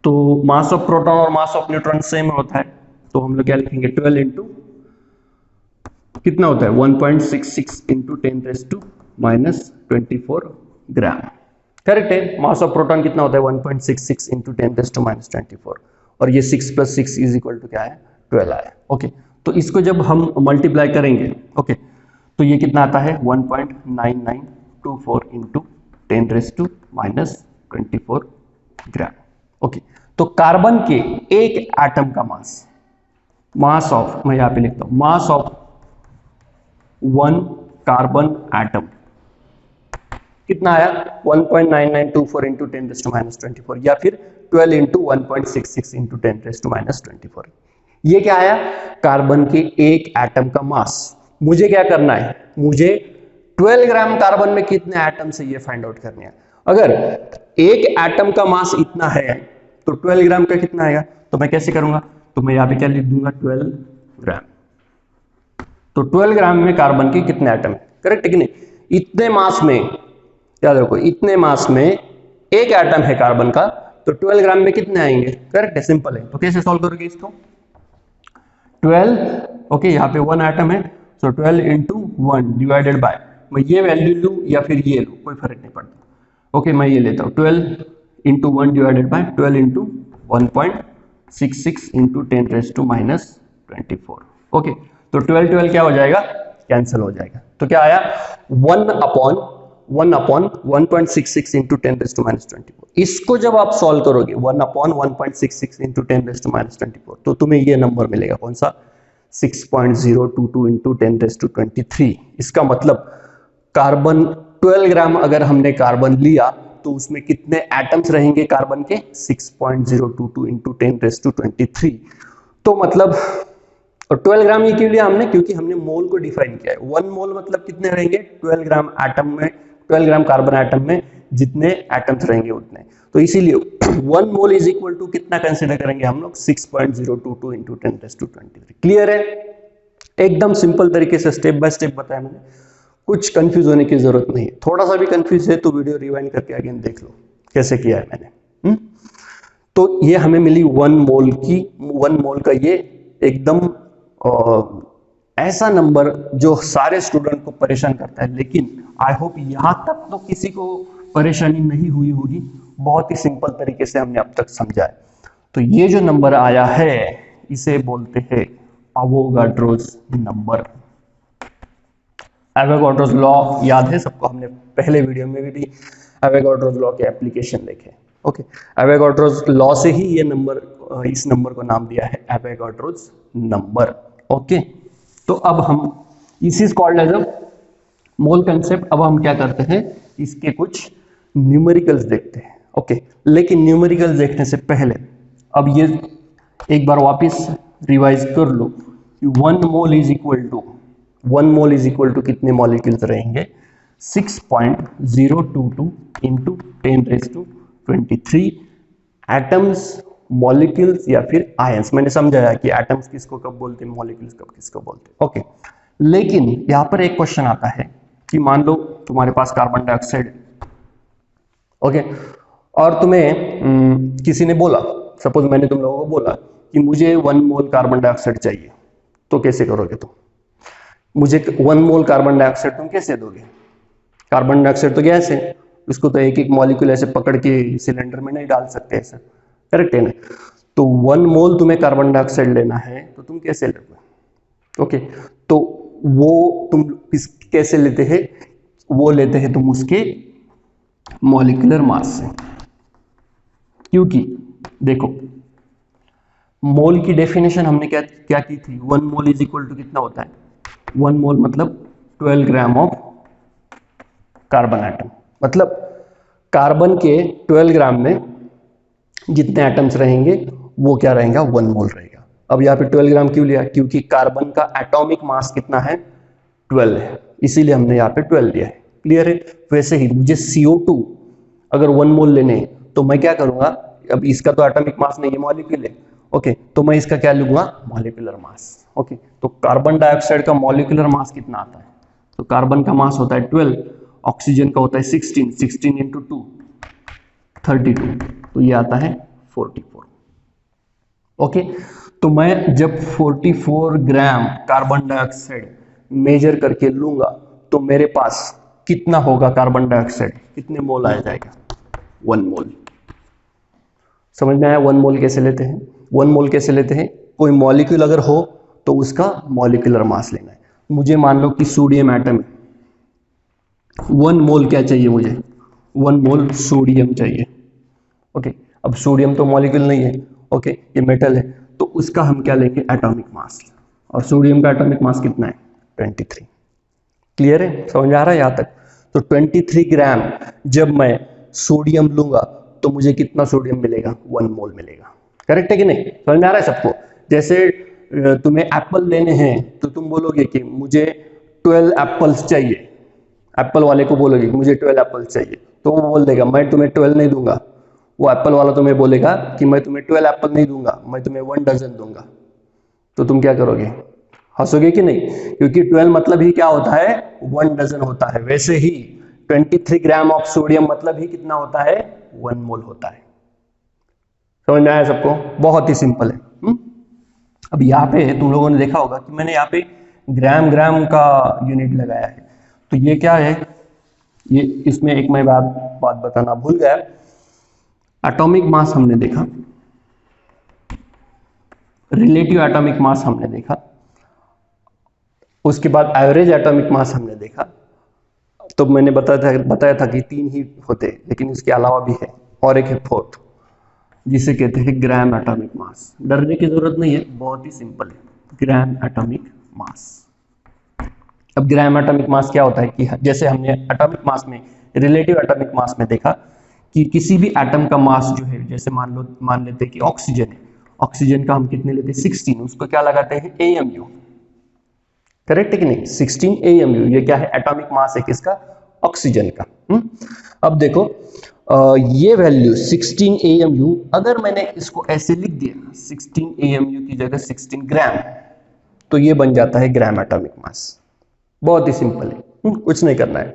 तो मास ऑफ प्रोटॉन और मास ऑफ न्यूट्रॉन सेम होता है, तो हम लोग क्या लिखेंगे, 12 इंटू कितना होता है, 1.66 इंटू 10⁻24 ग्राम। करेक्ट है। मास ऑफ प्रोटॉन कितना होता है, 1.66 इंटू 10⁻24, और ये 6 + 6 इज इक्वल टू क्या है, 12 आया। ओके, तो इसको जब हम मल्टीप्लाई करेंगे, ओके, तो ये कितना आता है, 1.9924 इंटू 10⁻24 ग्राम। ओके, तो कार्बन के एक एटम का मास ऑफ, मैं यहां पे लिखता हूं, मास ऑफ 1 कार्बन एटम कितना आया, 1.9924 इंटू 10⁻24, या फिर 12 इंटू 1.66 इंटू 10⁻24। ये क्या आया, कार्बन के एक एटम का मास। मुझे क्या करना है, मुझे 12 ग्राम कार्बन में कितने एटम्स है ये फाइंड आउट करने हैं। अगर एक एटम का मास इतना है तो 12 ग्राम का कितना आएगा, तो मैं कैसे करूंगा, तो मैं यहां पे क्या लिख दूंगा, 12 ग्राम। तो 12 ग्राम में कार्बन के कितने एटम है, करेक्ट है कि नहीं। इतने मास में, याद रखो, इतने मास में एक एटम है कार्बन का, तो 12 ग्राम में कितने आएंगे, करेक्ट है, सिंपल है। तो कैसे सॉल्व करोगे इसको, 12, ओके, यहाँ पे 1 एटम है, सो 12 इंटू 1 डिवाइडेड बाय, मैं ये वैल्यू लूं या फिर ये लूं, कोई फर्क नहीं पड़ता। ओके, मैं ये लेता हूं, 12 into 1 divided by 12 into 1.66 into 10⁻24। Okay, तो 12 क्या हो जाएगा, कैंसिल हो जाएगा। तो क्या आया, 1 अपॉन 1.66 इंटू 10⁻24। इसको जब आप सॉल्व करोगे 1 अपॉन 1.66 इंटू 10⁻24, तो तुम्हें ये नंबर मिलेगा, कौन सा, 6.022 इंटू 10⁻23। इसका मतलब कार्बन 12 ग्राम अगर हमने कार्बन लिया तो उसमें कितने एटम्स रहेंगे कार्बन के, 6.022 इंटू 10⁻23। तो मतलब, और 12 ग्राम ये क्यों लिया हमने, क्योंकि हमने मोल को डिफाइन किया है। 1 मोल मतलब कितने रहेंगे, 12 ग्राम एटम में, 12 ग्राम कार्बन एटम में जितने एटम्स रहेंगे उतने, तो इसीलिए 1 मोल इज इक्वल टू कितना कंसीडर करेंगे हम लोग, 6.022 इंटू 10⁻23। क्लियर है, एकदम सिंपल तरीके से स्टेप बाय स्टेप बताया मैंने, कुछ कंफ्यूज होने की जरूरत नहीं है। थोड़ा सा भी कंफ्यूज है तो वीडियो रिवाइंड करके अगेन देख लो कैसे किया है मैंने। तो ये हमें मिली 1 मोल की, 1 मोल का ये एकदम ऐसा नंबर जो सारे स्टूडेंट को परेशान करता है, लेकिन आई होप यहां तक तो किसी को परेशानी नहीं हुई होगी। बहुत ही सिंपल तरीके से हमने अब तक समझा है। तो ये जो नंबर आया है इसे बोलते हैं अवोगाड्रोस नंबर। एवोगाड्रोस लॉ याद है सबको, हमने पहले वीडियो में भी एवोगाड्रोस लॉ के एप्लीकेशन देखे। ओके, एवोगाड्रोस लॉ से ही ये नंबर, इस नंबर को नाम दिया है एवोगाड्रोस नंबर। ओके, तो अब हम, इस is called as a mole concept. अब हम क्या करते हैं, इसके कुछ न्यूमेरिकल्स देखते हैं। ओके, लेकिन न्यूमेरिकल्स देखने से पहले अब ये एक बार वापस रिवाइज कर लो कि 1 mole is equal to, 1 mole is equal to कितने मॉलिक्यूल्स रहेंगे, 6.022 इंटू 10⁻23 एटम्स, मॉलिक्यूल्स या फिर आयंस। मैंने समझाया कि एटम्स किसको कब बोलते हैं, मॉलिक्यूल्स कब किसको बोलते हैं। ओके, लेकिन यहां पर एक क्वेश्चन आता है कि मान लो तुम्हारे पास कार्बन डाइऑक्साइड, ओके, और तुम्हें किसी ने बोला, सपोज मैंने तुम लोगों को बोला कि मुझे 1 मोल कार्बन डाइऑक्साइड चाहिए, तो कैसे करोगे तुम? मुझे 1 मोल कार्बन डाइऑक्साइड तुम कैसे दोगे? कार्बन डाइऑक्साइड तो गैस है, उसको तो एक एक मॉलिक्यूल ऐसे पकड़ के सिलेंडर में नहीं डाल सकते ऐसा, करेक्ट है ना? तो 1 मोल तुम्हें कार्बन डाइऑक्साइड लेना है तो तुम कैसे लोगे? ओके, तो वो तुम कैसे लेते हैं? वो लेते हैं तुम उसके मॉलिक्यूलर मास से, क्योंकि देखो मोल की डेफिनेशन हमने क्या क्या की थी, 1 मोल इज इक्वल टू कितना होता है, 1 मोल मतलब 12 ग्राम ऑफ कार्बन एटम, मतलब कार्बन के 12 ग्राम में जितने एटम्स रहेंगे वो क्या रहेगा, 1 मोल रहेगा। अब यहाँ पे 12 ग्राम क्यों लिया? क्योंकि कार्बन का एटॉमिक मास कितना है, 12 है, इसीलिए हमने यहाँ पे 12 लिया है। क्लियर है? वैसे ही मुझे CO2 अगर 1 मोल लेने हैं तो मैं क्या करूंगा, अब इसका तो एटॉमिक मास नहीं है, मॉलिक्यूल है। ओके, तो मैं इसका क्या लूंगा, मॉलिक्यूलर मास। ओके, तो कार्बन डाइऑक्साइड का मॉलिक्यूलर मास कितना आता है? तो कार्बन का मास होता है 12, ऑक्सीजन का होता है 16, 16 इंटू 2 32, तो ये आता है 44। ओके, तो मैं जब 44 ग्राम कार्बन डाइऑक्साइड मेजर करके लूंगा तो मेरे पास कितना होगा कार्बन डाइऑक्साइड, कितने मोल आ जाएगा, 1 मोल। समझ में आया 1 मोल कैसे लेते हैं? 1 मोल कैसे लेते हैं, कोई मॉलिक्यूल अगर हो तो उसका मॉलिक्यूलर मास लेना है। मुझे मान लो कि सोडियम एटम, 1 मोल क्या चाहिए मुझे, 1 मोल सोडियम चाहिए। ओके, अब सोडियम तो मॉलिक्यूल नहीं है, ओके, ये मेटल है, तो उसका हम क्या लेंगे, एटॉमिक मास। और सोडियम का एटॉमिक मास कितना है, 23। क्लियर है? समझ आ रहा है यहाँ तक? तो 23 ग्राम जब मैं सोडियम लूंगा तो मुझे कितना सोडियम मिलेगा, 1 मोल मिलेगा। करेक्ट है कि नहीं? समझ में आ रहा है सबको? जैसे तुम्हें एप्पल लेने हैं तो तुम बोलोगे कि मुझे 12 एप्पल्स चाहिए, एप्पल वाले को बोलोगे कि मुझे 12 एप्पल्स चाहिए, तो वो बोल देगा मैं तुम्हें 12 नहीं दूंगा। वो एप्पल वाला तुम्हें बोलेगा कि मैं तुम्हें 12 एप्पल नहीं दूंगा, मैं तुम्हें 1 डजन दूंगा। तो तुम क्या करोगे, हंसोगे कि नहीं? क्योंकि 12 मतलब ही क्या होता है, 1 डजन होता है। वैसे ही 23 ग्राम ऑफ सोडियम मतलब ही कितना होता है, 1 मोल होता है। समझ में आया सबको? बहुत ही सिंपल है। अब यहाँ पे तुम लोगों ने देखा होगा कि मैंने यहाँ पे ग्राम ग्राम का यूनिट लगाया है, तो ये क्या है, ये इसमें एक मैं बात बताना भूल गया। एटॉमिक मास हमने देखा, रिलेटिव एटॉमिक मास हमने देखा, उसके बाद एवरेज एटॉमिक मास हमने देखा। तो मैंने बताया था कि 3 ही होते, लेकिन इसके अलावा भी है, और एक है फोर्थ जिसे कहते हैं ग्राम एटॉमिक मास। डरने की जरूरत नहीं है, बहुत ही सिंपल है, ग्राम एटॉमिक मास। अब ग्राम एटॉमिक मास क्या होता है कि जैसे हमने एटॉमिक मास में, रिलेटिव एटॉमिक मास में देखा कि किसी भी एटम का मास जो है, जैसे मान लेते हैं कि ऑक्सीजन है, ऑक्सीजन का हम कितने लेते हैं, 16, उसको क्या लगाते हैं, AMU। करेक्ट है कि नहीं, 16 AMU, ये क्या है, एटॉमिक मास है किसका, ऑक्सीजन का। अब देखो ये वैल्यू 16 AMU, अगर मैंने इसको ऐसे लिख दिया 16 AMU की जगह 16 ग्राम, तो ये बन जाता है ग्राम एटॉमिक मास। बहुत ही सिंपल है, कुछ नहीं करना है।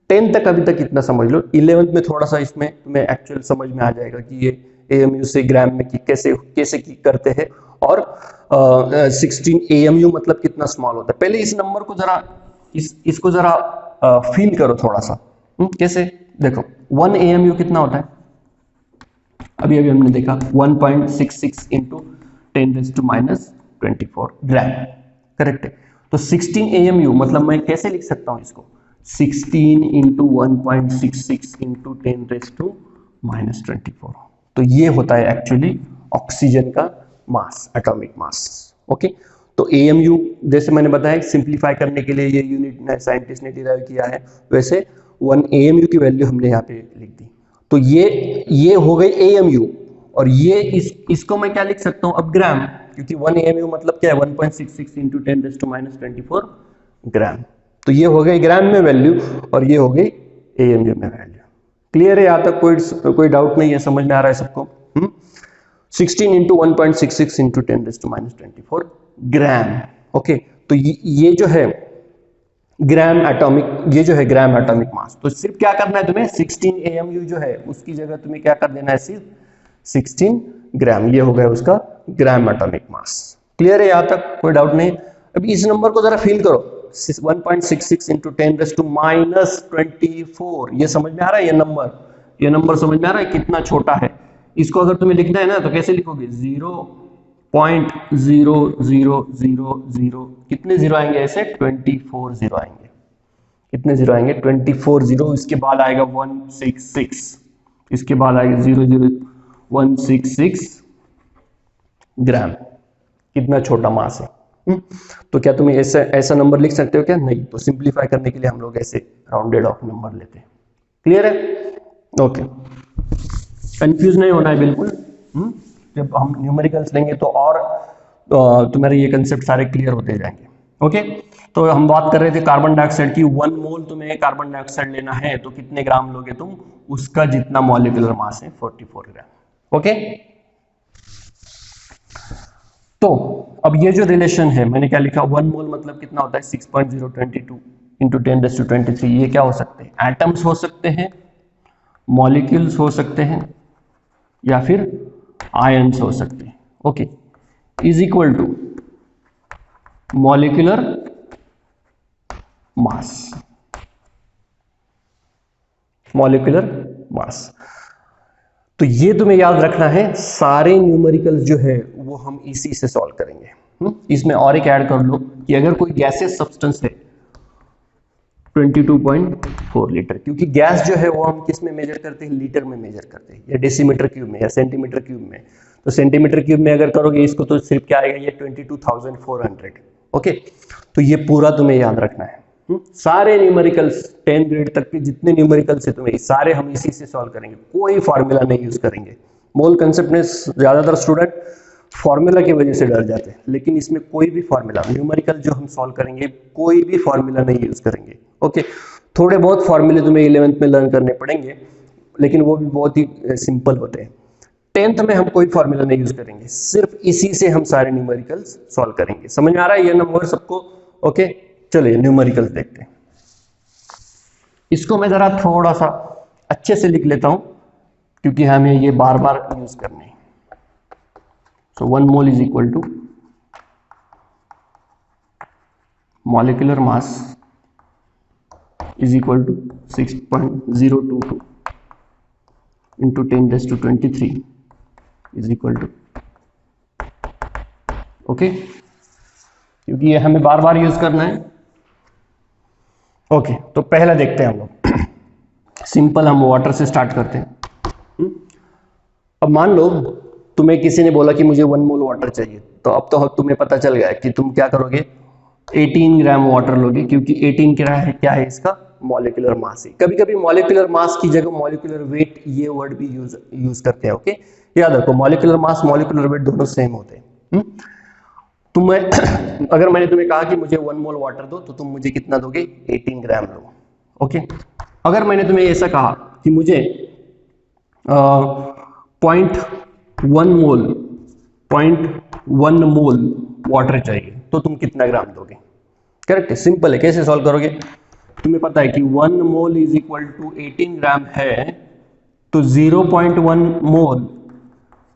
10 तक अभी तक इतना समझ लो, 11th में थोड़ा सा इसमें तुम्हें एक्चुअल समझ में आ जाएगा कि ये AMU से ग्राम में कैसे करते हैं, और 16 AMU मतलब कितना स्मॉल होता है। पहले इस नंबर को जरा इसको जरा फील करो थोड़ा सा। कैसे, देखो 1 AMU कितना होता है, अभी हमने देखा 1.66 इंटू 10⁻24 ग्राम। करेक्ट है? तो 16 AMU मतलब मैं कैसे लिख सकता हूं इसको, 16 इंटू 1.66 इंटू 10⁻24। तो ये होता है एक्चुअली ऑक्सीजन का मास, एटॉमिक मास। ओके, तो AMU जैसे मैंने बताया सिंप्लीफाई करने के लिए ये यूनिट साइंटिस्ट ने डिराइव किया है, वैसे 1 AMU की वैल्यू हमने यहाँ पे लिख दी। तो ये हो गई AMU, और ये इसको मैं क्या लिख सकता हूँ अब ग्राम, क्योंकि 1 AMU मतलब क्या है 1.66 इंटू 10⁻24 ग्राम। तो ये हो गई ग्राम में वैल्यू और ये हो गई AMU में वैल्यू। क्लियर है? यहाँ तक कोई डाउट नहीं है, समझ में आ रहा है सबको? 16 इंटू 1.66 इंटू 10⁻24 ग्राम। ओके, तो ये जो है ग्राम एटॉमिक, ये जो है ग्राम एटॉमिक मास। तो सिर्फ क्या करना है तुम्हें, 16 AMU जो है उसकी जगह तुम्हें क्या कर देना है, सिर्फ 16 ग्राम। ये हो गया उसका ग्राम एटॉमिक मास। क्लियर है? यहाँ तक कोई डाउट नहीं? अभी इस नंबर को जरा फील करो, 1.66 इंटू 10⁻24। ये समझ में आ रहा है? ये नंबर समझ में आ रहा है कितना छोटा है? इसको अगर तुम्हें लिखना है ना तो कैसे लिखोगे, 0.0000, कितने जीरो आएंगे ऐसे, 24 जीरो आएंगे। कितने जीरो आएंगे, 24 जीरो। इसके बाद आएगा 166, इसके बाद आएगा 00166 ग्राम। कितना छोटा मास है। तो क्या तुम्हें ऐसा नंबर लिख सकते हो क्या? नहीं। तो सिंप्लीफाई करने के लिए हम लोग ऐसे राउंडेड ऑफ नंबर लेते हैं। क्लियर है? ओके, कंफ्यूज नहीं होना है बिल्कुल। जब हम न्यूमेरिकल्स लेंगे तो और तुम्हारे ये कंसेप्ट सारे क्लियर होते जाएंगे। ओके, तो हम बात कर रहे थे कार्बन डाइऑक्साइड की। 1 मोल तुम्हें कार्बन डाइऑक्साइड लेना है तो कितने ग्राम लोगे तुम, उसका जितना मॉलिक्यूलर मास है 44 ग्राम। ओके, तो अब ये जो रिलेशन है मैंने क्या लिखा, 1 मोल मतलब कितना होता है, 6.022 इंटू 10⁻23। ये क्या हो सकते हैं, एटम्स हो सकते हैं, मॉलिक्यूल्स हो सकते हैं, या फिर आयंस हो सकते हैं। Okay, is equal to molecular mass. Molecular mass, तो ये तुम्हें याद रखना है। सारे न्यूमेरिकल्स जो है वो हम इसी से सॉल्व करेंगे। इसमें और एक ऐड कर लो कि अगर कोई गैसेस सब्सटेंस है 22.4 लीटर, क्योंकि गैस जो है वो हम किस में मेजर करते हैं, लीटर में मेजर करते हैं, या डेसीमीटर क्यूब में, या सेंटीमीटर क्यूब में। तो सेंटीमीटर क्यूब में अगर करोगे इसको तो सिर्फ क्या आएगा, ये 22,400। ओके, तो ये पूरा तुम्हें याद रखना है। सारे न्यूमेरिकल्स 10 ग्रेड तक के जितने न्यूमेरिकल्स है तुम्हें सारे हम इसी से सॉल्व करेंगे, कोई फॉर्मूला नहीं यूज करेंगे। मोल कंसेप्ट में ज्यादातर स्टूडेंट फॉर्मूला की वजह से डर जाते हैं, लेकिन इसमें कोई भी फॉर्मूला, न्यूमेरिकल जो हम सॉल्व करेंगे कोई भी फॉर्मूला नहीं यूज करेंगे। ओके, थोड़े बहुत फॉर्मूले तुम्हें 11th में लर्न करने पड़ेंगे, लेकिन वो भी बहुत ही सिंपल होते हैं। 10th में हम कोई फॉर्मूला नहीं यूज करेंगे, सिर्फ इसी से हम सारे न्यूमेरिकल्स सॉल्व करेंगे। समझ में आ रहा है ये नंबर सबको? ओके, चलिए न्यूमेरिकल्स देखते हैं। इसको मैं जरा थोड़ा सा अच्छे से लिख लेता हूं क्योंकि हमें ये बार बार यूज करने हैं। So 1 mole is equal to molecular mass is equal to 6.022 into 10⁻23 is equal to, okay, क्योंकि ये हमें बार बार यूज करना है। ओके, तो पहला देखते हैं हम लोग। सिंपल, हम वाटर से स्टार्ट करते हैं। अब मान लो तुम्हें किसी ने बोला कि मुझे 1 मोल वाटर चाहिए, तो अब तो तुम्हें पता चल गया कि तुम क्या करोगे, 18 ग्राम वाटर लोगे, क्योंकि 18 क्या है इसका मॉलिक्यूलर मास है। कभी कभी मॉलिक्यूलर मास की जगह मॉलिक्यूलर वेट ये वर्ड भी यूज करते हैं। ओके, याद रखो मॉलिक्यूलर मास मॉलिक्यूलर वेट दोनों सेम होते हैं। अगर मैंने तुम्हें कहा कि मुझे 1 मोल वाटर दो तो तुम मुझे कितना दोगे, 18 ग्राम लो। ओके, अगर मैंने तुम्हें ऐसा कहा कि मुझे 0.1 मोल वाटर चाहिए तो तुम कितना ग्राम दोगे? करेक्ट है, सिंपल है। कैसे सॉल्व करोगे? तुम्हें पता है कि 1 मोल इज इक्वल टू 18 ग्राम है, तो 0.1 मोल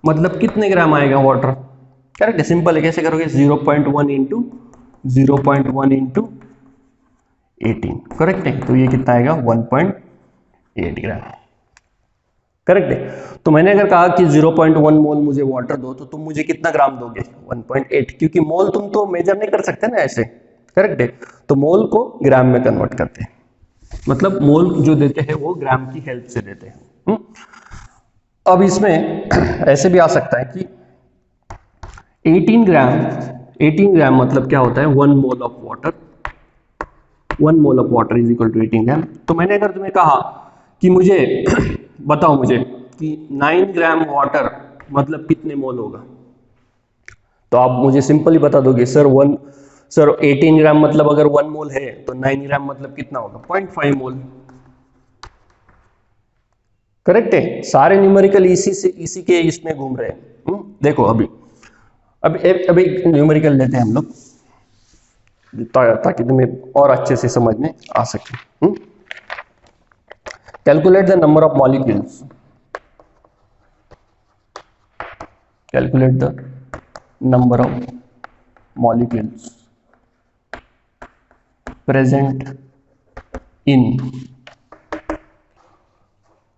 मतलब कितने ग्राम आएगा वाटर? करेक्ट है, सिंपल है। कैसे करोगे? 0.1 इंटू 0.1 इंटू 18। करेक्ट है, तो ये कितना आएगा, 1.8 ग्राम। करेक्ट है, तो मैंने अगर कहा कि 0.1 मोल मुझे वाटर दो तो तुम मुझे कितना ग्राम दोगे, 1.8, क्योंकि मोल तुम तो मेजर नहीं कर सकते ना ऐसे। करेक्ट है, तो मोल को ग्राम में कन्वर्ट करते हैं, मतलब मोल जो देते हैं वो ग्राम की हेल्प से देते हैं। अब इसमें ऐसे भी आ सकता है कि 18 ग्राम 18 ग्राम मतलब क्या होता है, 1 mole of water, 1 mole of water is equal to 18 gram. तो मैंने अगर तुम्हें कहा कि मुझे बताओ मुझे कि 9 ग्राम वाटर मतलब कितने मोल होगा, तो आप मुझे सिंपली बता दोगे सर 18 ग्राम मतलब अगर 1 मोल है तो 9 ग्राम मतलब कितना होगा, 0.5 मोल। करेक्ट है, सारे न्यूमेरिकल इसी के इसमें घूम रहे हैं। देखो अभी न्यूमेरिकल लेते हैं हम लोग ताकि तुम्हें और अच्छे से समझ में आ सके। Calculate the number of molecules, calculate the number of molecules present in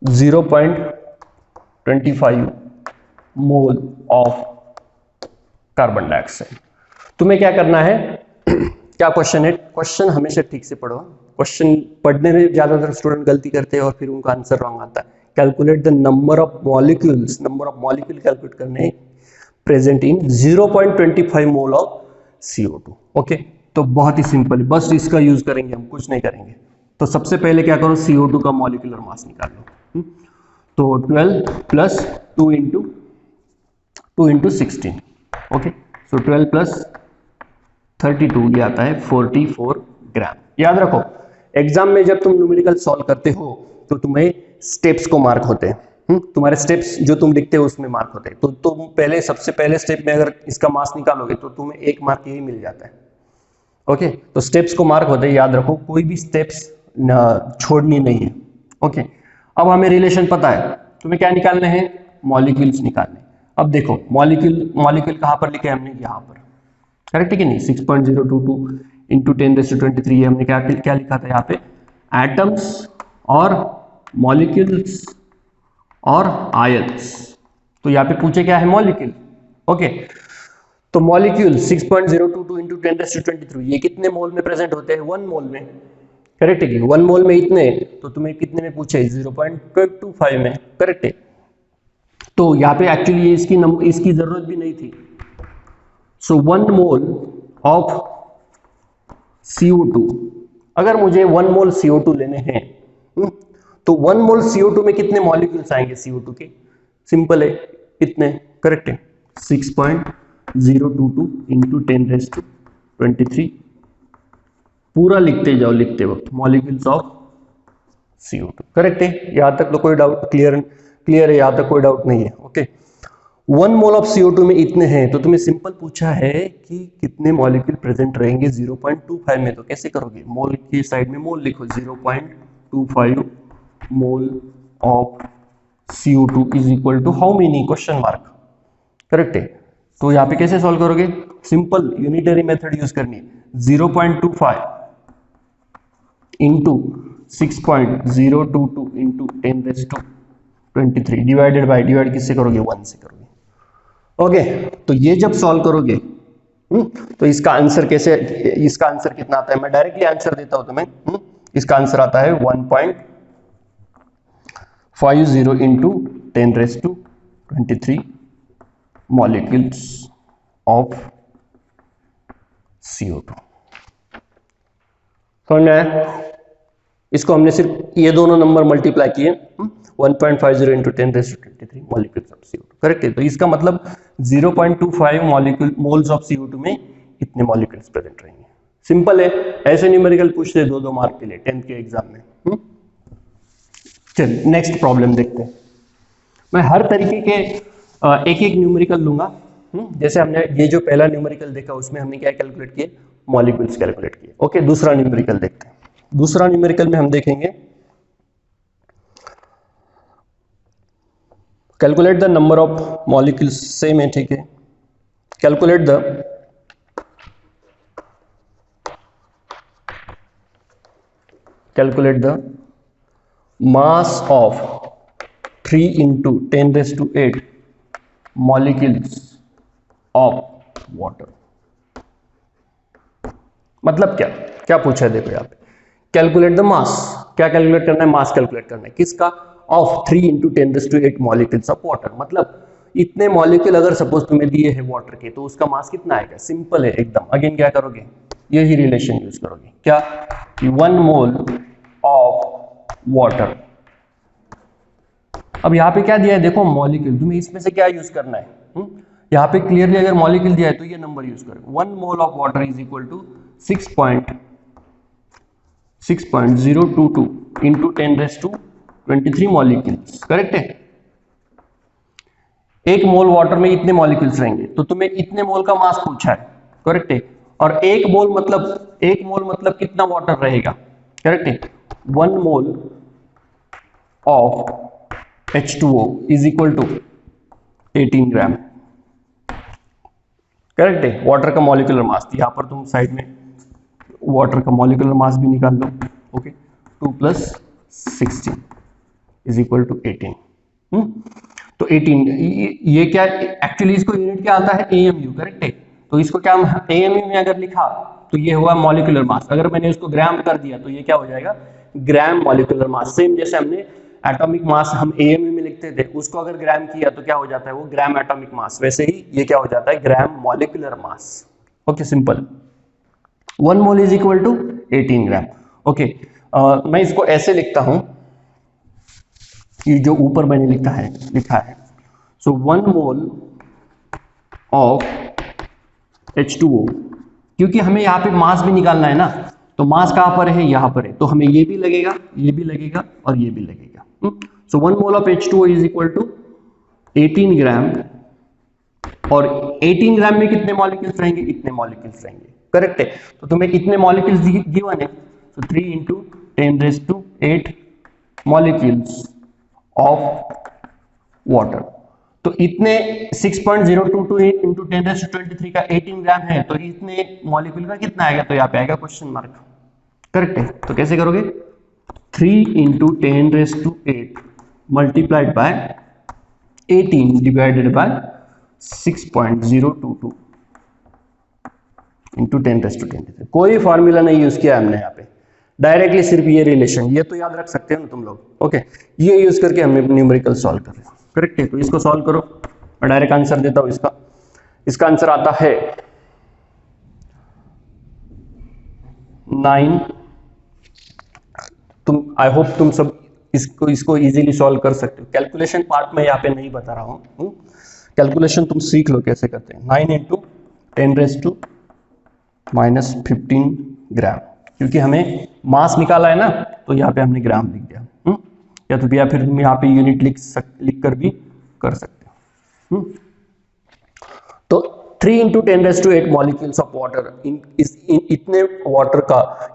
0.25 mole of carbon dioxide. तुम्हें क्या करना है, क्या क्वेश्चन है, क्वेश्चन हमेशा ठीक से पढ़ो। क्वेश्चन पढ़ने में ज्यादातर स्टूडेंट गलती करते हैं और फिर उनका आंसर रॉन्ग आता है। Calculate the number of molecules, number of molecule calculate करने present in 0.25 mole of CO2। Okay, तो बहुत ही सिंपल, बस इसका यूज करेंगे हम, कुछ नहीं करेंगे। तो सबसे पहले क्या करो, CO2 का मॉलिक्यूलर मास निकाल लो। तो 12 प्लस 2 इंटू 16। ओके, सो 12 प्लस 32 ये आता है 44 ग्राम। याद रखो एग्जाम में जब तुम न्यूमेरिकल सॉल्व करते हो तो तुम्हें स्टेप्स को मार्क होते हैं। तुम्हारे स्टेप्स जो तुम लिखते हो उसमें मार्क होते हैं। तो तुम पहले सबसे पहले स्टेप में अगर इसका मास निकालोगे तो तुम्हें 1 मार्क यही मिल जाता है। ओके, तो स्टेप्स को मार्क होते हैं, याद रखो कोई भी स्टेप्स छोड़नी नहीं है। ओके, अब हमें रिलेशन पता है, तुम्हें क्या निकालने हैं, मॉलिक्यूल्स निकालने। अब देखो मॉलिक्यूल कहां पर लिखे हमने, यहां पर। करेक्ट है कि नहीं, 6.022 इंटू 10⁻23 हमने क्या लिखा था यहाँ पे, एटम्स और मॉलिक्यूल्स और आयंस। तो यहाँ पे पूछे क्या है, मॉलिक्यूल। ओके, तो मॉलिक्यूल 6.022 इंटू 10⁻23 ये कितने मोल में प्रेजेंट होते हैं, 1 मोल में। करेक्ट है कि 1 मोल में इतने, तो तुम्हें कितने में पूछे, 0.25 में। करेक्ट है, तो यहाँ पे एक्चुअली इसकी जरूरत भी नहीं थी। सो 1 मोल ऑफ CO2, अगर मुझे 1 मोल CO2 लेने हैं तो 1 मोल CO2 में कितने मॉलिक्यूल्स आएंगे CO2 के, सिंपल है, इतने। करेक्ट है, 6.022 इंटू 10⁻23 पूरा लिखते जाओ लिखते वक्त, मॉलिक्यूल्स ऑफ CO2। करेक्ट है, यहां तक तो कोई डाउट, क्लियर है, यहां तक कोई डाउट नहीं है। ओके, 1 मोल ऑफ CO2 में इतने हैं, तो तुम्हें सिंपल पूछा है कि कितने मॉलिक्यूल प्रेजेंट रहेंगे 0.25 में। तो कैसे करोगे, मोल की साइड में मोल लिखो, 0.25 mole of CO2 is equal to how many, question mark. Correct है, तो यहाँ पे कैसे सॉल्व करोगे, सिंपल यूनिटरी मेथड यूज करनी है। 0.25 इंटू 6.022 इंटू 10⁻23 डिवाइड किससे करोगे, 1 से करोगे। ओके, तो ये जब सॉल्व करोगे तो इसका आंसर कितना आता है, मैं डायरेक्टली आंसर देता हूं तुम्हें। इसका आंसर आता है 1.50 इंटू 10⁻23 मॉलिक्यूल्स ऑफ CO2। समझ में आया? इसको हमने सिर्फ ये दोनों नंबर मल्टीप्लाई किए, 1.50 into 10⁻23 molecules of CO2। Correct है, तो इसका मतलब 0.25 मोल्स ऑफ CO2 में इतने मॉलिक्यूल्स प्रेजेंट रहेंगे। सिंपल है, ऐसे न्यूमेरिकल पूछते 2-2 मार्क के लिए 10th के एग्जाम में। चलिए नेक्स्ट प्रॉब्लम देखते हैं। मैं हर तरीके के एक एक न्यूमेरिकल लूंगा। जैसे हमने ये जो पहला न्यूमेरिकल देखा उसमें हमने क्या कैलकुलेट किए, मॉलिक्यूल्स कैलकुलेट किए। ओके, दूसरा न्यूमेरिकल देखते हैं। दूसरा न्यूमेरिकल में हम देखेंगे calculate the number of molecules, same है, ठीक है। Calculate the mass of 3 into 10⁸ molecules of water. मतलब क्या पूछा है, देखो यहाँ पे कैलकुलेट द मास, क्या कैलकुलेट करना है, मास कैलकुलेट करना है किसका, of 3 into 10⁻8 molecules of water. मतलब इतने मॉलिक्यूल अगर सपोज तुम्हें दिए हैं वाटर के, तो उसका मास कितना आएगा? सिंपल है एकदम। अगेन क्या करोगे? यही रिलेशन यूज करोगे, क्या कि 1 मोल ऑफ वाटर। अब यहाँ पे क्या दिया है देखो, मॉलिक्यूल, तुम्हें इसमें से क्या यूज करना है? यहाँ पे क्लियरली अगर मॉलिक्यूल दिया है तो ये नंबर यूज करो। 1 mole of water is equal to 6.022 into 10⁻23 molecules, correct है? एक मोल वाटर में इतने मॉलिक्यूल्स रहेंगे, तो तुम्हें इतने मोल का मास पूछा है, करेक्ट है? और एक मोल मतलब कितना वाटर रहेगा, करेक्ट है? 1 mole of H2O is equal to 18 gram, correct है? वाटर का मॉलिक्यूलर मास, यहाँ पर तुम साइड में वाटर का मॉलिक्यूलर मास भी निकाल लो, ओके? 2 + 16 is equal to 18। तो 18 ये क्या एक्चुअली इसको यूनिट क्या आता है? AMU, करेक्ट है? तो इसको क्या AMU में अगर लिखा तो ये हुआ मॉलिक्यूलर मास। अगर मैंने उसको ग्राम कर दिया तो ये क्या हो जाएगा? ग्राम मॉलिक्यूलर मास। सेम जैसे हमने एटॉमिक मास हम AMU में लिखते थे, उसको अगर ग्राम किया तो क्या हो जाता है? वो ग्राम एटॉमिक मास। वैसे ही ये क्या हो जाता है? Gram molecular mass. Okay, simple. 1 mole is equal to 18 gram. Okay, मैं इसको ऐसे लिखता हूं, ये जो ऊपर मैंने लिखा है सो 1 मोल ऑफ H2O, क्योंकि हमें यहाँ पे मास भी निकालना है ना, तो मास कहाँ पर है? यहाँ पर है, तो हमें ये भी लगेगा और ये भी लगेगा। So 1 mole of H2O is equal to 18 gram, और 18 ग्राम में कितने मॉलिक्यूल्स रहेंगे? इतने मॉलिक्यूल्स रहेंगे, करेक्ट है? तो तुम्हें कितने मॉलिक्यूल्स गिवन है? तो 3 इंटू 10⁸ मॉलिक्यूल्स ऑफ वाटर। तो इतने 6.022 इंटू 10⁻23 का 18 ग्राम है, तो इतने मॉलिक्यूल का कितना आएगा? तो यहाँ पे आएगा क्वेश्चन मार्क, करेक्ट है? तो कैसे करोगे? 3 into 10⁸ multiplied by 18 divided by 6.022 into 10⁻23। कोई फॉर्मूला नहीं यूज किया हमने यहाँ पे, डायरेक्टली सिर्फ ये रिलेशन, ये तो याद रख सकते हो ना तुम लोग, ओके? ये यूज करके हमने न्यूमेरिकल सॉल्व कर रहे हैं, करेक्ट है? तो इसको सॉल्व करो, मैं डायरेक्ट आंसर देता हूं इसका आंसर आता है 9। आई होप तुम सब इसको इजीली सॉल्व कर सकते हो। कैलकुलेशन पार्ट में यहाँ पे नहीं बता रहा हूं, कैलकुलेशन तुम सीख लो कैसे करते हैं। 9 इंटू 10⁻⁻15 ग्राम, क्योंकि हमें मास निकाला है ना, तो यहाँ पे हमने ग्राम लिख दिया। या फिर तुम यहाँ पे यूनिट लिख कर भी कर सकते हो। तो 3 इंटू 10⁻8 मॉलिक्यूल्स ऑफ वाटर,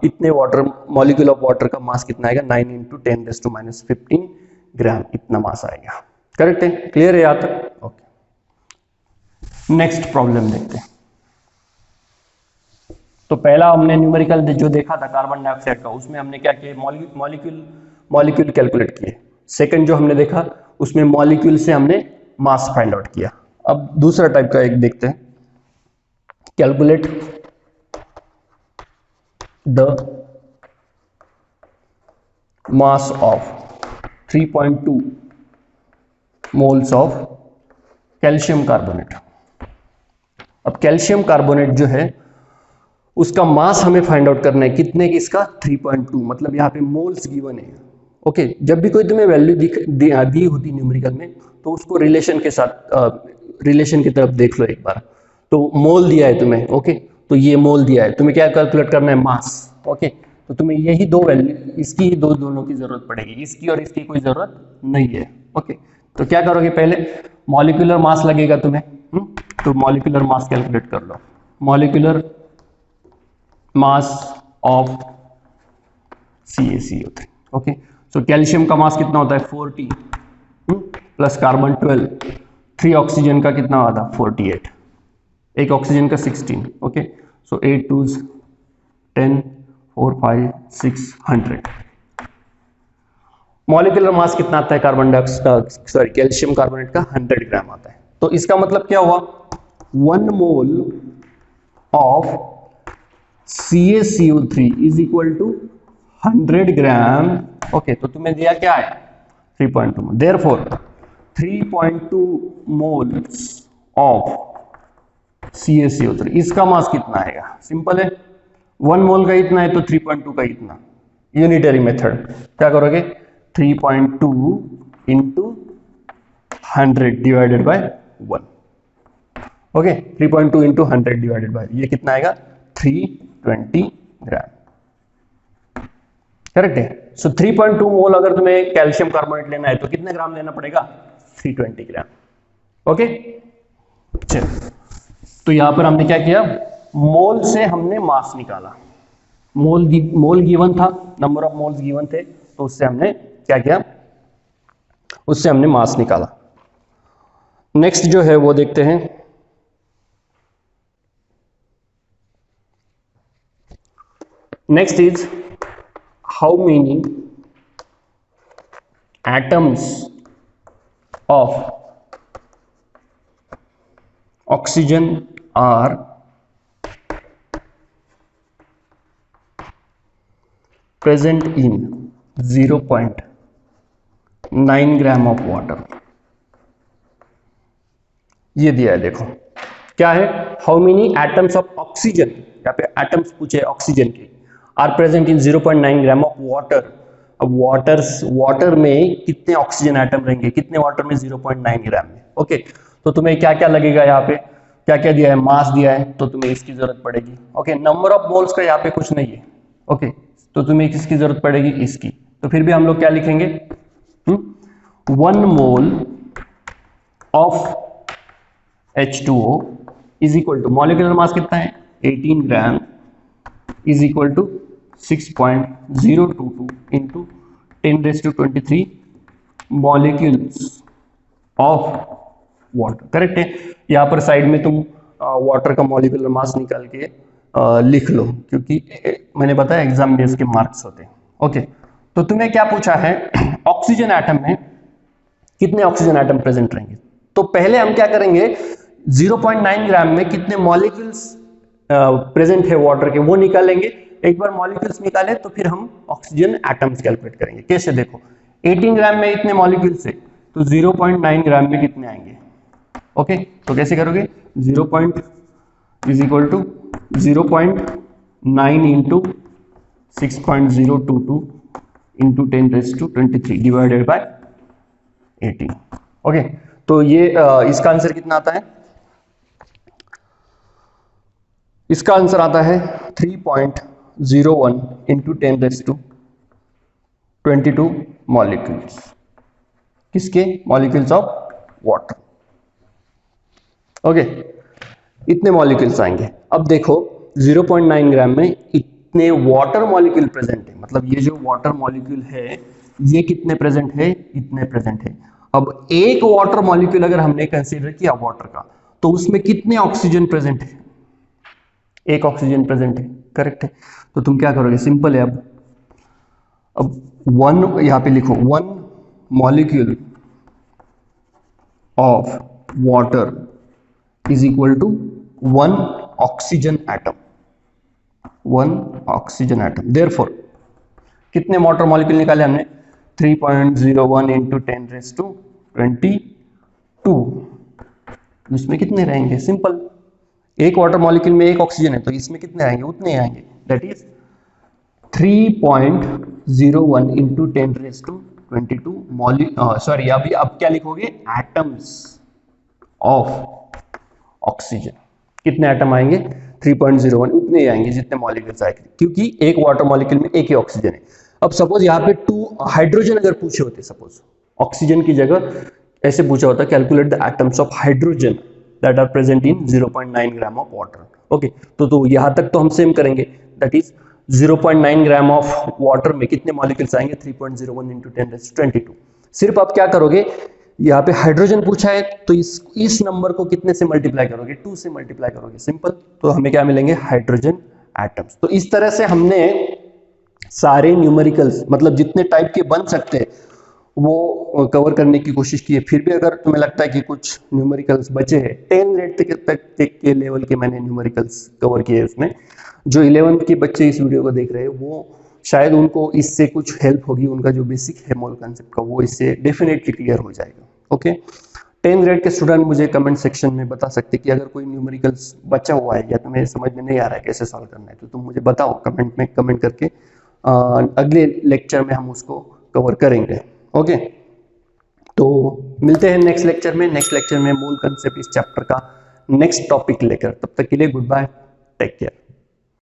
इतने वाटर मॉलिक्यूल ऑफ वाटर का मास कितना आएगा? 9 इंटू 10⁻15 ग्राम, इतना मास आएगा, करेक्ट है? क्लियर है यहाँ तक? ओके, नेक्स्ट प्रॉब्लम देखते हैं। तो पहला हमने न्यूमेरिकल जो देखा था कार्बन डाइऑक्साइड का, उसमें हमने क्या किया? मॉलिक्यूल कैलकुलेट किए। सेकंड जो हमने देखा उसमें मॉलिक्यूल से हमने मास फाइंड आउट किया। अब दूसरा टाइप का एक देखते हैं, calculate the mass of 3.2 moles of calcium carbonate. अब कैल्शियम कार्बोनेट जो है उसका मास हमें फाइंड आउट करना है, कितने की? इसका 3.2, मतलब यहाँ पे मोल्स गिवन है, ओके? जब भी कोई तुम्हें वैल्यू दी होती न्यूमेरिकल में, तो उसको रिलेशन के साथ रिलेशन की तरफ देख लो एक बार। तो मोल दिया है तुम्हें, ओके? तो ये मोल दिया है, तुम्हें क्या कैलकुलेट करना है? मास, ओके? तो तुम्हें यही दो वैल्यू, इसकी ही दोनों की जरूरत पड़ेगी, इसकी और इसकी कोई जरूरत नहीं है, ओके? तो क्या करोगे? पहले मॉलिक्यूलर मास लगेगा तुम्हें, तो मॉलिक्यूलर मास कैलकुलेट कर लो। Molecular mass of CaCO3, okay? So calcium का मास कितना होता है? 40 प्लस कार्बन 12, 3 ऑक्सीजन का कितना होता है? 48, एक ऑक्सीजन का 16, ओके? सो 8 2s 10, 4 5 6 100। मॉलिक्यूलर मास कितना आता है कार्बन डाइऑक्साइड कैल्शियम कार्बोनेट का? 100 ग्राम आता है। तो इसका मतलब क्या हुआ? 1 mole of CaCO3 is equal to 100 gram, okay? तो तुम्हें दिया क्या है? 3.2। देयरफॉर 3.2 मोल्स ऑफ CaCO3, इसका मास कितना आएगा? सिंपल है, 1 मोल का इतना है तो 3.2 का इतना। यूनिटरी मेथड क्या करोगे? 3.2 into 100 divided by 1। Okay, 3.2 into 100 divided by, ये कितना आएगा? 320 ग्राम। करेक्ट है। सो 3.2 मोल अगर तुम्हें कैल्शियम कार्बोनेट लेना है तो कितने ग्राम लेना पड़ेगा? 320 ग्राम। ओके, चलो, तो यहां पर हमने क्या किया? मोल से हमने मास निकाला। मोल गिवन था, नंबर ऑफ मोल्स गिवन थे, तो उससे हमने क्या किया? उससे हमने मास निकाला। नेक्स्ट जो है वो देखते हैं। Next is how many atoms of oxygen are present in 0.9 gram of water. ये दिया है, देखो क्या है? How many atoms of oxygen, यहाँ पे एटम्स पूछे ऑक्सीजन के, are present in 0.9 gram of water. अब वाटर में कितने ऑक्सीजन एटम रहेंगे? कितने वाटर में? 0.9 ग्राम में। ओके, तो तुम्हें क्या क्या लगेगा? यहाँ पे क्या क्या दिया है? मास दिया है, तो तुम्हें इसकी जरूरत पड़ेगी। ओके, नंबर ऑफ मोल्स का यहाँ पे कुछ नहीं है। ओके, तो तुम्हें किसकी जरूरत पड़ेगी? इसकी। तो फिर भी हम लोग क्या लिखेंगे? 1 mole of H2O is equal to, molecular mass कितना है? 18 gram, is equal to 6.022 into 10⁻23 molecules of water. Correct है। यहाँ पर साइड में तुम वाटर का मॉलिक्यूलर मास निकाल के लिख लो, क्योंकि मैंने बताया एग्जाम में इसके मार्क्स होते हैं। ओके, तो तुम्हें क्या पूछा है? ऑक्सीजन एटम में कितने ऑक्सीजन एटम प्रेजेंट रहेंगे? तो पहले हम क्या करेंगे? 0.9 ग्राम में कितने मॉलिक्यूल्स प्रेजेंट है वाटर के, वो निकालेंगे। एक बार मॉलिक्यूल्स निकाले तो फिर हम ऑक्सीजन एटम्स कैलकुलेट करेंगे। कैसे? देखो, 18 ग्राम में इतने मॉलिक्यूल्स है, तो 0.9 ग्राम में कितने आएंगे? ओके, तो कैसे करोगे? 0. Is equal to 0.9 into 6.022 into 10⁻23 divided by 18। Okay, तो ये इसका आंसर कितना आता है? इसका आंसर आता है 3.01 इंटू 10⁻22 मॉलिक्यूल्स। किसके? Molecules of water. ओके, इतने मॉलिक्यूल्स आएंगे। अब देखो, 0.9 ग्राम में इतने वाटर मॉलिक्यूल प्रेजेंट है, मतलब ये जो वाटर मॉलिक्यूल है ये कितने प्रेजेंट है? इतने प्रेजेंट है। अब एक वाटर मॉलिक्यूल अगर हमने कंसीडर किया वाटर का, तो उसमें कितने ऑक्सीजन प्रेजेंट है? एक ऑक्सीजन प्रेजेंट है। करेक्ट है। तो तुम क्या करोगे? सिंपल है। अब 1 यहां पे लिखो, 1 molecule of water is equal to 1 oxygen atom. 1 oxygen atom. Therefore कितने वाटर मॉलिक्यूल निकाले हमने? 3.01 इंटू 10⁻22। इसमें कितने रहेंगे? सिंपल, एक वाटर मॉलिक्यूल में एक ऑक्सीजन है, तो इसमें कितने आएंगे? उतने आएंगे। दैट इज 3.01 इंटू 10⁻22 सॉरी, अभी अब क्या लिखोगे? Atoms of oxygen. कितने एटम आएंगे? 3.01, उतने ही आएंगे जितने मॉलिक्यूल्स आएंगे, क्योंकि एक वाटर मॉलिक्यूल में एक ही ऑक्सीजन है। अब सपोज यहाँ पे 2 हाइड्रोजन अगर पूछे होते, सपोज ऑक्सीजन की जगह ऐसे पूछा होता, calculate the atoms of hydrogen that are present in 0.9 gram of water. Okay, तो यहां तक तो हम सेम करेंगे। That is 0.9 gram of water में कितने मॉलिक्यूल्स आएंगे? 3.01 इंटू 10⁻22। सिर्फ आप क्या करोगे? यहाँ पे हाइड्रोजन पूछा है, तो इस नंबर को कितने से मल्टीप्लाई करोगे? 2 से मल्टीप्लाई करोगे। सिंपल, तो हमें क्या मिलेंगे? Hydrogen atoms. तो इस तरह से हमने सारे न्यूमेरिकल्स, मतलब जितने टाइप के बन सकते हैं वो कवर करने की कोशिश की है। फिर भी अगर तुम्हें लगता है कि कुछ न्यूमेरिकल्स बचे हैं, 10 रेट तक के लेवल के मैंने न्यूमेरिकल्स कवर किए उसमें, जो 11th के बच्चे इस वीडियो को देख रहे हैं वो शायद उनको इससे कुछ हेल्प होगी। उनका जो बेसिक है मोल कंसेप्ट का, वो इससे डेफिनेटली क्लियर हो जाएगा। ओके। 10th ग्रेड के स्टूडेंट मुझे कमेंट सेक्शन में बता सकते कि अगर कोई न्यूमेरिकल्स बचा हुआ है या तुम्हें समझ में नहीं आ रहा है कैसे सॉल्व करना है, तो तुम मुझे बताओ कमेंट में, कमेंट करके अगले लेक्चर में हम उसको कवर करेंगे। ओके, तो मिलते हैं नेक्स्ट लेक्चर में। नेक्स्ट लेक्चर में मूल कंसेप्ट इस चैप्टर का नेक्स्ट टॉपिक लेकर, तब तक के लिए गुड बाय, टेक केयर।